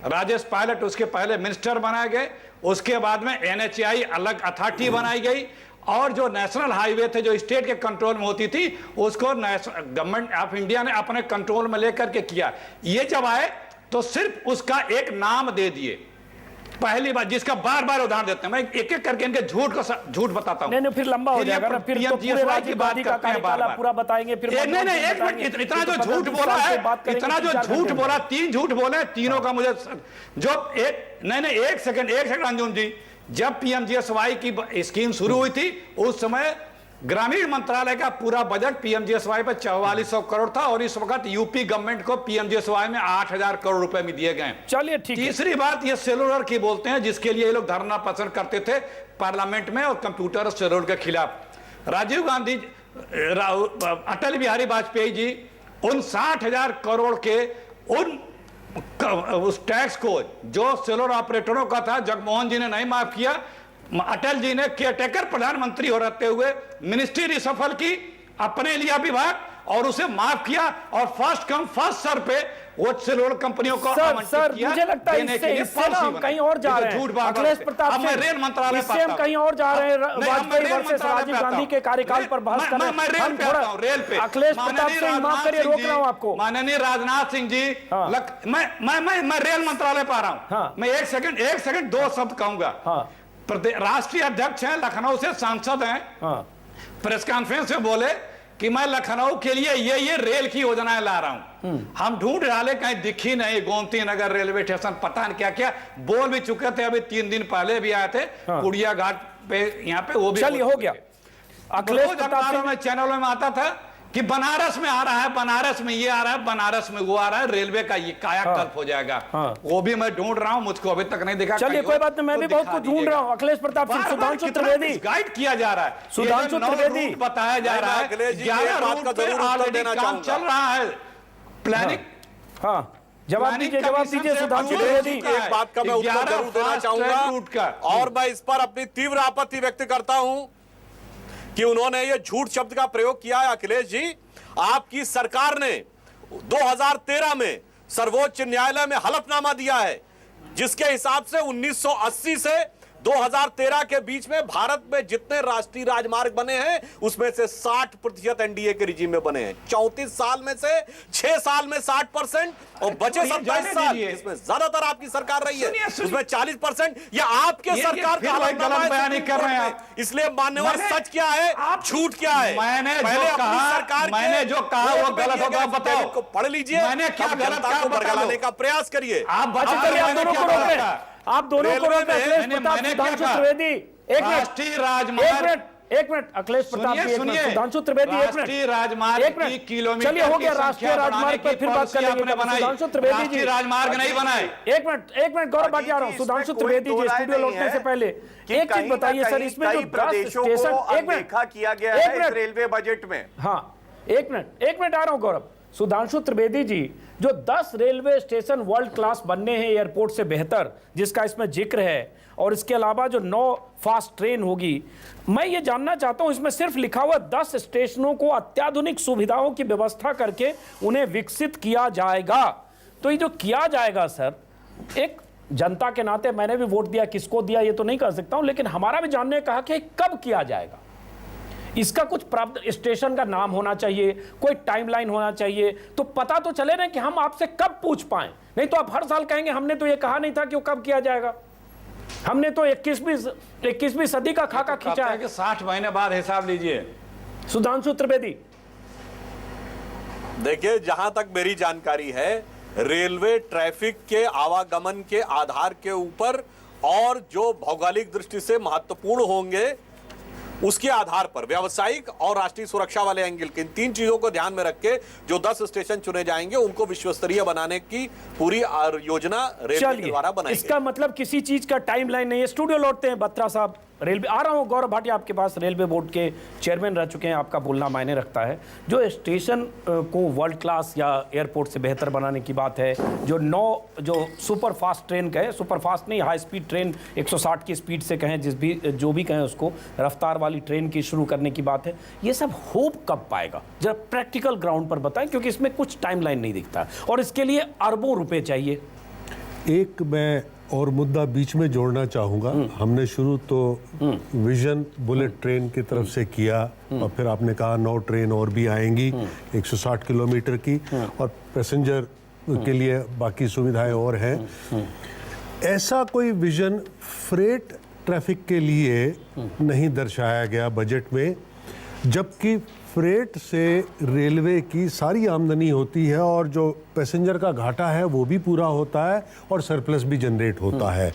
राजेश पायलट उसके पहले मिनिस्टर बनाए गए। उसके बाद में NHAI अलग अथॉरिटी बनाई गई, और जो नेशनल हाईवे थे जो स्टेट के कंट्रोल में होती थी उसको गवर्नमेंट ऑफ इंडिया ने अपने कंट्रोल में लेकर के किया। ये जब आए तो सिर्फ उसका एक नाम दे दिए, पहली बार, जिसका बार बार उदाहरण देते हैं। मैं एक एक करके इनके झूठ बताता हूं। नहीं फिर लंबा हो जाएगा ना, फिर तो पूरे राजीव गांधी का कार्यकाल पूरा बताएंगे। फिर नहीं एक मिनट, इतना जो झूठ बोला है, इतना जो झूठ बोला, 3 झूठ बोले, तीनों का मुझे जो एक सेकंड अंजुम जी, जब PMGSY की स्कीम शुरू हुई थी उस समय ग्रामीण मंत्रालय का पूरा बजट PMGSY पर 4400 करोड़ था, और इस वक्त यूपी गवर्नमेंट को PMGSY में 8000 करोड़ रुपए में दिए गए। चलिए ठीक है। तीसरी बात ये सेलुलर की बोलते हैं, जिसके लिए ये लोग धरना पसंद करते थे पार्लियामेंट में, और कंप्यूटर और सेलुलर के खिलाफ। राजीव गांधी, अटल बिहारी वाजपेयी जी उन 60,000 करोड़ के उस टैक्स को जो सेलुलर ऑपरेटरों का था, जगमोहन जी ने नहीं माफ किया। अटल जी ने केयरटेकर प्रधानमंत्री हो रहते हुए मिनिस्ट्री रिसफल की, अपने लिया विभाग, और उसे माफ किया, और फर्स्ट कम फर्स्ट सर्व पे वो सेलुलर कंपनियों को सर मुझे लगता है इससे हम कहीं और जा रहे हैं। अखिलेश प्रताप सिंह, रेल मंत्रालय इससे हम कहीं और जा रहे हैं। वाजपेयी वर्सेस राजीव गांधी के कार्यकाल पर बहस कर रहे हैं। रेल पे अखिलेश प्रताप सिंह, माफ करिए, रोक रहा हूं आपको। माननीय राजनाथ सिंह जी, मैं रेल मंत्रालय पर आ रहा हूं। मैं एक सेकंड 2 शब्द कहूंगा। राष्ट्रीय अध्यक्ष हैं, लखनऊ से सांसद हैं, प्रेस कॉन्फ्रेंस में बोले कि मैं लखनऊ के लिए ये रेल की योजनाएं ला रहा हूं। हम ढूंढ डाले, कहीं दिखी नहीं। गोमती नगर रेलवे स्टेशन, पता नहीं क्या क्या बोल भी चुके थे। अभी 3 दिन पहले भी आए थे कुड़िया घाट पे, यहाँ पे वो भी। चलिए हो गया। अखिलेश प्रताप में चैनलों में आता था कि बनारस में आ रहा है, बनारस में ये आ रहा है, बनारस में वो आ रहा है, रेलवे का ये कायाकल्प हो जाएगा। वो भी मैं ढूंढ रहा हूं, मुझको अभी तक नहीं दिखा। चलिए कोई बात नहीं, मैं भी बहुत कुछ ढूंढ रहा हूं। अखिलेश प्रताप सिंह, सुधांशु त्रिवेदी गाइड किया जा रहा है, सुधांशु त्रिवेदी बताया जा रहा है, 11 रूट पे ऑलरेडी काम चल रहा है, प्लानिंग। जवाब दीजिए सुधांशु त्रिवेदी। एक बात का मैं उत्तर जरूर देना चाहूंगा, और मैं इस पर अपनी तीव्र आपत्ति व्यक्त करता हूं कि उन्होंने ये झूठ शब्द का प्रयोग किया है। अखिलेश जी, आपकी सरकार ने 2013 में सर्वोच्च न्यायालय में हलफनामा दिया है, जिसके हिसाब से 1980 से 2013 के बीच में भारत में जितने राष्ट्रीय राजमार्ग बने हैं उसमें से 60% एनडीए के रिजीम में बने हैं। 34 साल में से 6 साल में 60% और बचे 27 साल इसमें ज्यादातर आपकी सरकार रही है, उसमें 40% या आपके सरकार का बयान कर रहे हैं आप। इसलिए मान्यवर सच क्या है, झूठ क्या है? मैंने जो कहा वो गलत होगा, बताओ को पढ़ लीजिए, मैंने क्या गलत कहा बरगलाने का प्रयास करिए। आप दोनों को रोके अखिलेश प्रताप सुधांशु त्रिवेदी, राष्ट्रीय राजमार्ग एक मिनट अखिलेश प्रताप जी, सुधांशु त्रिवेदी राष्ट्रीय राजमार्ग की किलोमीटर, चलिए हो गया, राष्ट्रीय राजमार्ग पर फिर बात करेंगे। सुधांशु त्रिवेदी जी राजमार्ग नहीं बनाए। एक मिनट गौरव भाटिया आ रहा हूं। सुधांशु त्रिवेदी जी स्टूडियो लौटने से पहले एक चीज बताइए सर, इसमें जो 10 स्टेशन, एक मिनट किया गया है रेलवे बजट में। हाँ एक मिनट आ रहा हूं गौरव। सुधांशु त्रिवेदी जी, जो 10 रेलवे स्टेशन वर्ल्ड क्लास बनने हैं एयरपोर्ट से बेहतर, जिसका इसमें जिक्र है, और इसके अलावा जो 9 फास्ट ट्रेन होगी, मैं ये जानना चाहता हूं इसमें सिर्फ लिखा हुआ 10 स्टेशनों को अत्याधुनिक सुविधाओं की व्यवस्था करके उन्हें विकसित किया जाएगा। तो ये जो किया जाएगा सर, एक जनता के नाते मैंने भी वोट दिया, किसको दिया ये तो नहीं कह सकता हूं, लेकिन हमारा भी जानने का हक है कब किया जाएगा। इसका कुछ प्राप्त स्टेशन का नाम होना चाहिए, कोई टाइमलाइन होना चाहिए, तो पता तो चले ना कि हम आपसे कब पूछ पाएं। नहीं तो आप हर साल कहेंगे हमने तो ये कहा नहीं था कि वो कब किया जाएगा। हमने तो 21वीं सदी का खाका खींचा है। 60 महीने बाद हिसाब लीजिए। सुधांशु त्रिवेदी, देखिए जहां तक मेरी जानकारी है, रेलवे ट्रैफिक के आवागमन के आधार के ऊपर और जो भौगोलिक दृष्टि से महत्वपूर्ण होंगे उसके आधार पर व्यावसायिक और राष्ट्रीय सुरक्षा वाले एंगल के, इन 3 चीजों को ध्यान में रख के जो 10 स्टेशन चुने जाएंगे उनको विश्वस्तरीय बनाने की पूरी योजना रेलवे के द्वारा बनाई। इसका मतलब किसी चीज का टाइमलाइन नहीं है। स्टूडियो लौटते हैं बत्रा साहब, रेलवे आ रहा हूं। गौरव भाटिया आपके पास रेलवे बोर्ड के चेयरमैन रह चुके हैं, आपका बोलना मायने रखता है। जो स्टेशन को वर्ल्ड क्लास या एयरपोर्ट से बेहतर बनाने की बात है, जो 9 जो सुपर फास्ट ट्रेन कहें, सुपर फास्ट नहीं, हाई स्पीड ट्रेन 160 की स्पीड से कहें, जो भी कहें उसको, रफ्तार वाली ट्रेन की शुरू करने की बात है, ये सब होप कब पाएगा? जरा प्रैक्टिकल ग्राउंड पर बताएं, क्योंकि इसमें कुछ टाइमलाइन नहीं दिखता और इसके लिए अरबों रुपए चाहिए। एक मैं और मुद्दा बीच में जोड़ना चाहूँगा। हमने शुरू तो विजन बुलेट ट्रेन की तरफ से किया और फिर आपने कहा 9 ट्रेन और भी आएंगी 160 किलोमीटर की, और पैसेंजर के लिए बाकी सुविधाएं और हैं। ऐसा कोई विजन फ्रेट ट्रैफिक के लिए नहीं दर्शाया गया बजट में, जबकि फ्रेट से रेलवे की सारी आमदनी होती है और जो पैसेंजर का घाटा है वो भी पूरा होता है और सरप्लस भी जनरेट होता है।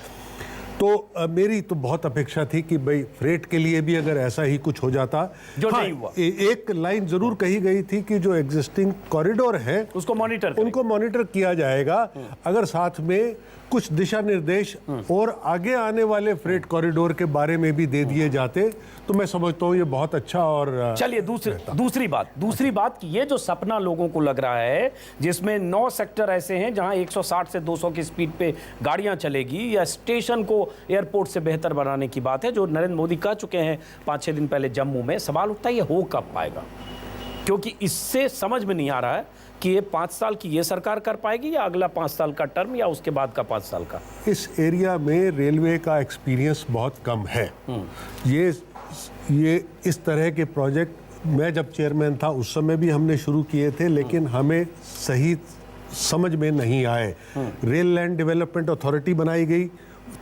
तो मेरी तो बहुत अपेक्षा थी कि भाई फ्रेट के लिए भी अगर ऐसा ही कुछ हो जाता, जो नहीं हुआ। एक लाइन जरूर कही गई थी कि जो एग्जिस्टिंग कॉरिडोर है उनको मॉनिटर किया जाएगा। अगर साथ में कुछ दिशा निर्देश और आगे आने वाले फ्रेट कॉरिडोर के बारे में भी दे दिए जाते तो मैं समझता हूँ ये बहुत अच्छा। और चलिए दूसरी बात कि ये जो सपना लोगों को लग रहा है, जिसमें 9 सेक्टर ऐसे हैं जहां 160 से 200 की स्पीड पे गाड़ियां चलेगी, या स्टेशन को एयरपोर्ट से बेहतर बनाने की बात है, जो नरेंद्र मोदी कह चुके हैं 5-6 दिन पहले जम्मू में। सवाल उठता है ये हो कब पाएगा? क्योंकि इससे समझ में नहीं आ रहा है कि ये 5 साल की ये सरकार कर पाएगी या अगला 5 साल का टर्म या उसके बाद का 5 साल का। इस एरिया में रेलवे का एक्सपीरियंस बहुत कम है। ये इस तरह के प्रोजेक्ट मैं जब चेयरमैन था उस समय भी हमने शुरू किए थे, लेकिन हमें सही समझ में नहीं आए। रेल लैंड डेवलपमेंट अथॉरिटी बनाई गई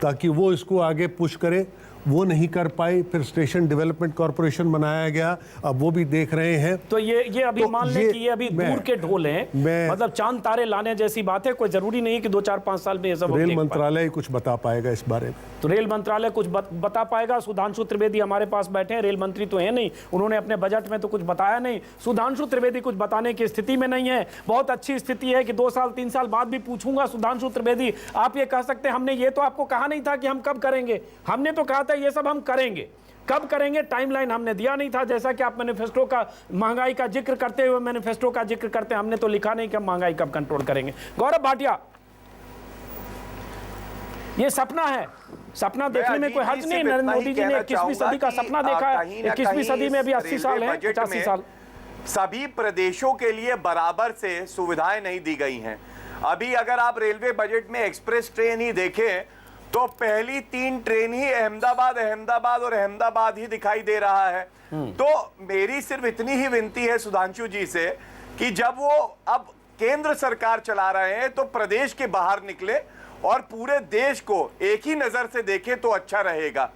ताकि वो इसको आगे पुश करे, वो नहीं कर पाई। फिर स्टेशन डेवलपमेंट कॉर्पोरेशन बनाया गया, अब वो भी देख रहे हैं। तो ये अभी मान लें कि ये अभी दूर के ढोल हैं, मतलब चांद तारे लाने जैसी बात है। कोई जरूरी नहीं कि 2-4-5 साल में ये सब रेल मंत्रालय कुछ बता पाएगा इस बारे में। तो रेल मंत्रालय कुछ बता पाएगा। सुधांशु त्रिवेदी हमारे पास बैठे हैं, रेल मंत्री तो है नहीं, उन्होंने अपने बजट में तो कुछ बताया नहीं। सुधांशु त्रिवेदी कुछ बताने की स्थिति में नहीं है। बहुत अच्छी स्थिति है कि 2 साल 3 साल बाद भी पूछूंगा, सुधांशु त्रिवेदी आप ये कह सकते हैं हमने ये तो आपको कहा नहीं था कि हम कब करेंगे, हमने तो कहा था ये सब हम करेंगे। कब करेंगे टाइमलाइन हमने दिया नहीं था। जैसा कि आप मैनिफेस्टो का महंगाई का जिक्र करते हुए मैनिफेस्टो का जिक्र करते हैं, हमने तो लिखा नहीं कि हम महंगाई कब कंट्रोल करेंगे। गौरव भाटिया, ये सपना है, सपना देखने में कोई हर्ज नहीं। नरेंद्र मोदी जी ने 21वीं सदी का सपना देखा है। 21वीं सदी में अभी 80 साल है, 85 साल। सभी प्रदेशों के लिए बराबर से सुविधाएं नहीं दी गई हैं। अभी अगर आप रेलवे बजट में एक्सप्रेस ट्रेन ही देखें तो पहली 3 ट्रेन ही अहमदाबाद अहमदाबाद और अहमदाबाद ही दिखाई दे रहा है। तो मेरी सिर्फ इतनी ही विनती है सुधांशु जी से कि जब वो अब केंद्र सरकार चला रहे हैं तो प्रदेश के बाहर निकले और पूरे देश को एक ही नजर से देखे तो अच्छा रहेगा।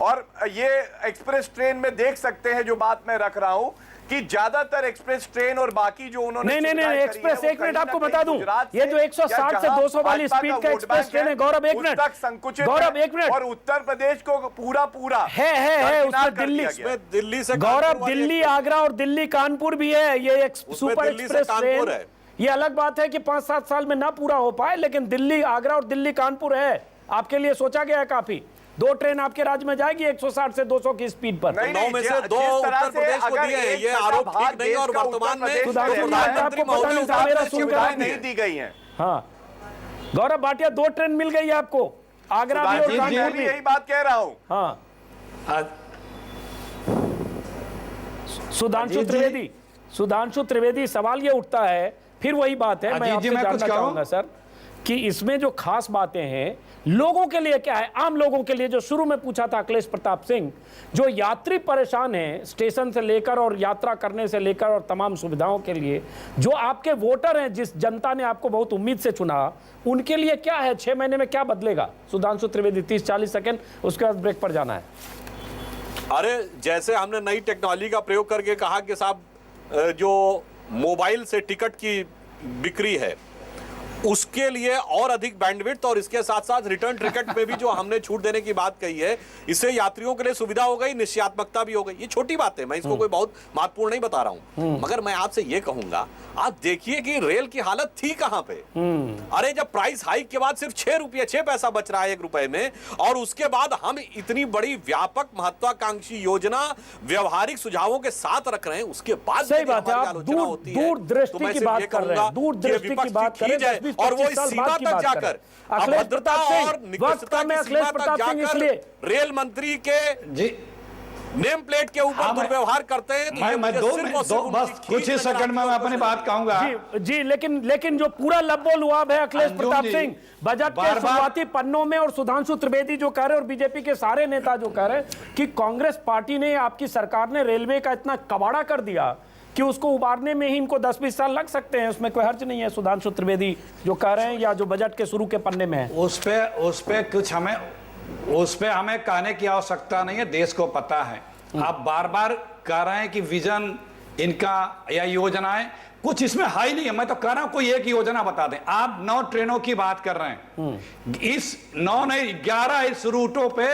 और ये एक्सप्रेस ट्रेन में देख सकते हैं जो बात मैं रख रहा हूं कि ज्यादातर एक्सप्रेस ट्रेन और बाकी जो उन्होंने नहीं एक्सप्रेस, एक मिनट आपको बता दूं, ये जो 160 से 200 वाली स्पीड का एक्सप्रेस ट्रेन है गौरव, एक मिनट संकुचित गौरव, एक मिनट, और उत्तर प्रदेश को पूरा है उसमें दिल्ली से गौरव, दिल्ली आगरा और दिल्ली कानपुर भी है। ये सुपर एक्सप्रेस ट्रेन है। ये अलग बात है कि 5-7 साल में ना पूरा हो पाए, लेकिन दिल्ली आगरा और दिल्ली कानपुर है, आपके लिए सोचा गया है काफी। 2 ट्रेन आपके राज्य में जाएगी 160 से 200 की स्पीड पर। 9 में से 2 उत्तर प्रदेश को दिए हैं, ये आरोप ठीक नहीं है। और वर्तमान में प्रधानमंत्री महोदय नहीं दी गई है। हाँ गौरव भाटिया, 2 ट्रेन मिल गई है आपको, आगरा भी और कानपुर भी। यही बात कह रहा हूँ। हाँ सुधांशु त्रिवेदी, सवाल ये उठता है, फिर वही बात है, मैं आपसे जानना चाहूंगा सर कि इसमें जो खास बातें हैं लोगों के लिए क्या है, आम लोगों के लिए, जो शुरू में पूछा था अखिलेश प्रताप सिंह, जो यात्री परेशान हैं स्टेशन से लेकर और यात्रा करने से लेकर और तमाम सुविधाओं के लिए, जो आपके वोटर हैं, जिस जनता ने आपको बहुत उम्मीद से चुना, उनके लिए क्या है? 6 महीने में क्या बदलेगा? सुधांशु त्रिवेदी, 30-40 सेकेंड, उसके बाद ब्रेक पर जाना है। अरे जैसे हमने नई टेक्नोलॉजी का प्रयोग करके कहा कि साहब जो मोबाइल से टिकट की बिक्री है उसके लिए और अधिक बैंडविड्थ, और इसके साथ साथ रिटर्न टिकट पे भी जो हमने छूट देने की बात कही है, इससे यात्रियों के लिए सुविधा हो गई, निश्चयात्मकता भी हो गई। ये छोटी बात है, मैं इसको कोई बहुत महत्वपूर्ण नहीं बता रहा हूं, मगर मैं आपसे ये कहूंगा, आप देखिए कि रेल की हालत थी कहां पे। अरे जब प्राइस हाइक के बाद सिर्फ 6 पैसा बच रहा है 1 रुपए में, और उसके बाद हम इतनी बड़ी व्यापक महत्वाकांक्षी योजना व्यवहारिक सुझावों के साथ रख रहे हैं, उसके बाद सही बात है, आप दूरदृष्टि की बात कर रहे हैं, दूरदृष्टि की बात कर रहे हैं, और वो इस सीमा तक जाकर अभद्रता और निकृष्टता की सीमा तक जाकर रेल मंत्री के नेम प्लेट के ऊपर दुर्व्यवहार करते हैं। बस कुछ ही सेकंड में मैं अपनी बात कहूंगा जी, लेकिन जो पूरा लब्बो लुआब है अखिलेश प्रताप सिंह बजट के शुरुआती पन्नों में, और सुधांशु त्रिवेदी जो कह रहे हैं और बीजेपी के सारे नेता जो कह रहे हैं कि कांग्रेस पार्टी ने, आपकी सरकार ने रेलवे का इतना कबाड़ा कर दिया कि उसको उबारने में ही इनको 10-20 साल लग सकते हैं, उसमें कोई हर्ज नहीं है। सुधांशु त्रिवेदी जो कह रहे हैं, या जो बजट के शुरू के पन्ने में है, उस पे कुछ हमें कहने की आवश्यकता नहीं है, देश को पता है। आप बार-बार कह रहे हैं कि विजन इनका या योजनाएं, कुछ इसमें हाई नहीं है। मैं तो कह रहा हूं कोई एक योजना बता दें। आप 9 ट्रेनों की बात कर रहे हैं, इस 9 नहीं 11 इस रूटों पे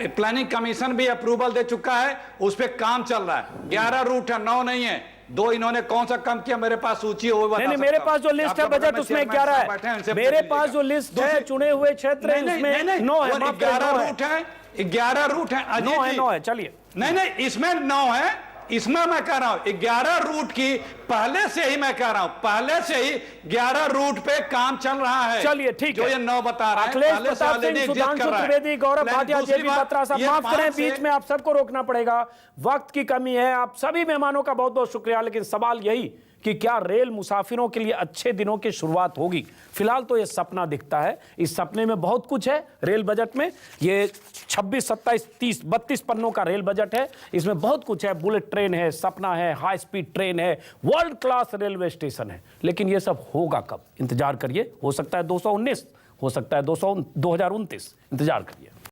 प्लानिंग कमीशन भी अप्रूवल दे चुका है, उस पे काम चल रहा है। 11 रूट है, 9 नहीं है। 2 इन्होंने कौन सा कम किया, मेरे पास सूची हो, नहीं, मेरे पास जो लिस्ट है बजट उसमें 11 है, मेरे पास जो लिस्ट है चुने हुए क्षेत्र है उसमें 9 है, 11 रूट है, 11 रूट है, 9 है, चलिए नहीं इसमें 9 है, इसमें मैं कह रहा हूं 11 रूट की पहले से ही, मैं कह रहा हूं पहले से ही 11 रूट पे काम चल रहा है। चलिए ठीक जो है, ये 9 बता रहे हैं, अखिलेश प्रताप सिंह, सुधांशु त्रिवेदी, गौरव भाटिया, जेपी बत्रा साहब, माफ करें बीच में आप सबको रोकना पड़ेगा, वक्त की कमी है। आप सभी मेहमानों का बहुत बहुत शुक्रिया, लेकिन सवाल यही कि क्या रेल मुसाफिरों के लिए अच्छे दिनों की शुरुआत होगी? फिलहाल तो ये सपना दिखता है, इस सपने में बहुत कुछ है रेल बजट में। ये 26, 27, 30, 32 पन्नों का रेल बजट है, इसमें बहुत कुछ है। बुलेट ट्रेन है, सपना है, हाई स्पीड ट्रेन है, वर्ल्ड क्लास रेलवे स्टेशन है, लेकिन ये सब होगा कब? इंतजार करिए, हो सकता है 2019, हो सकता है 2029, इंतजार करिए।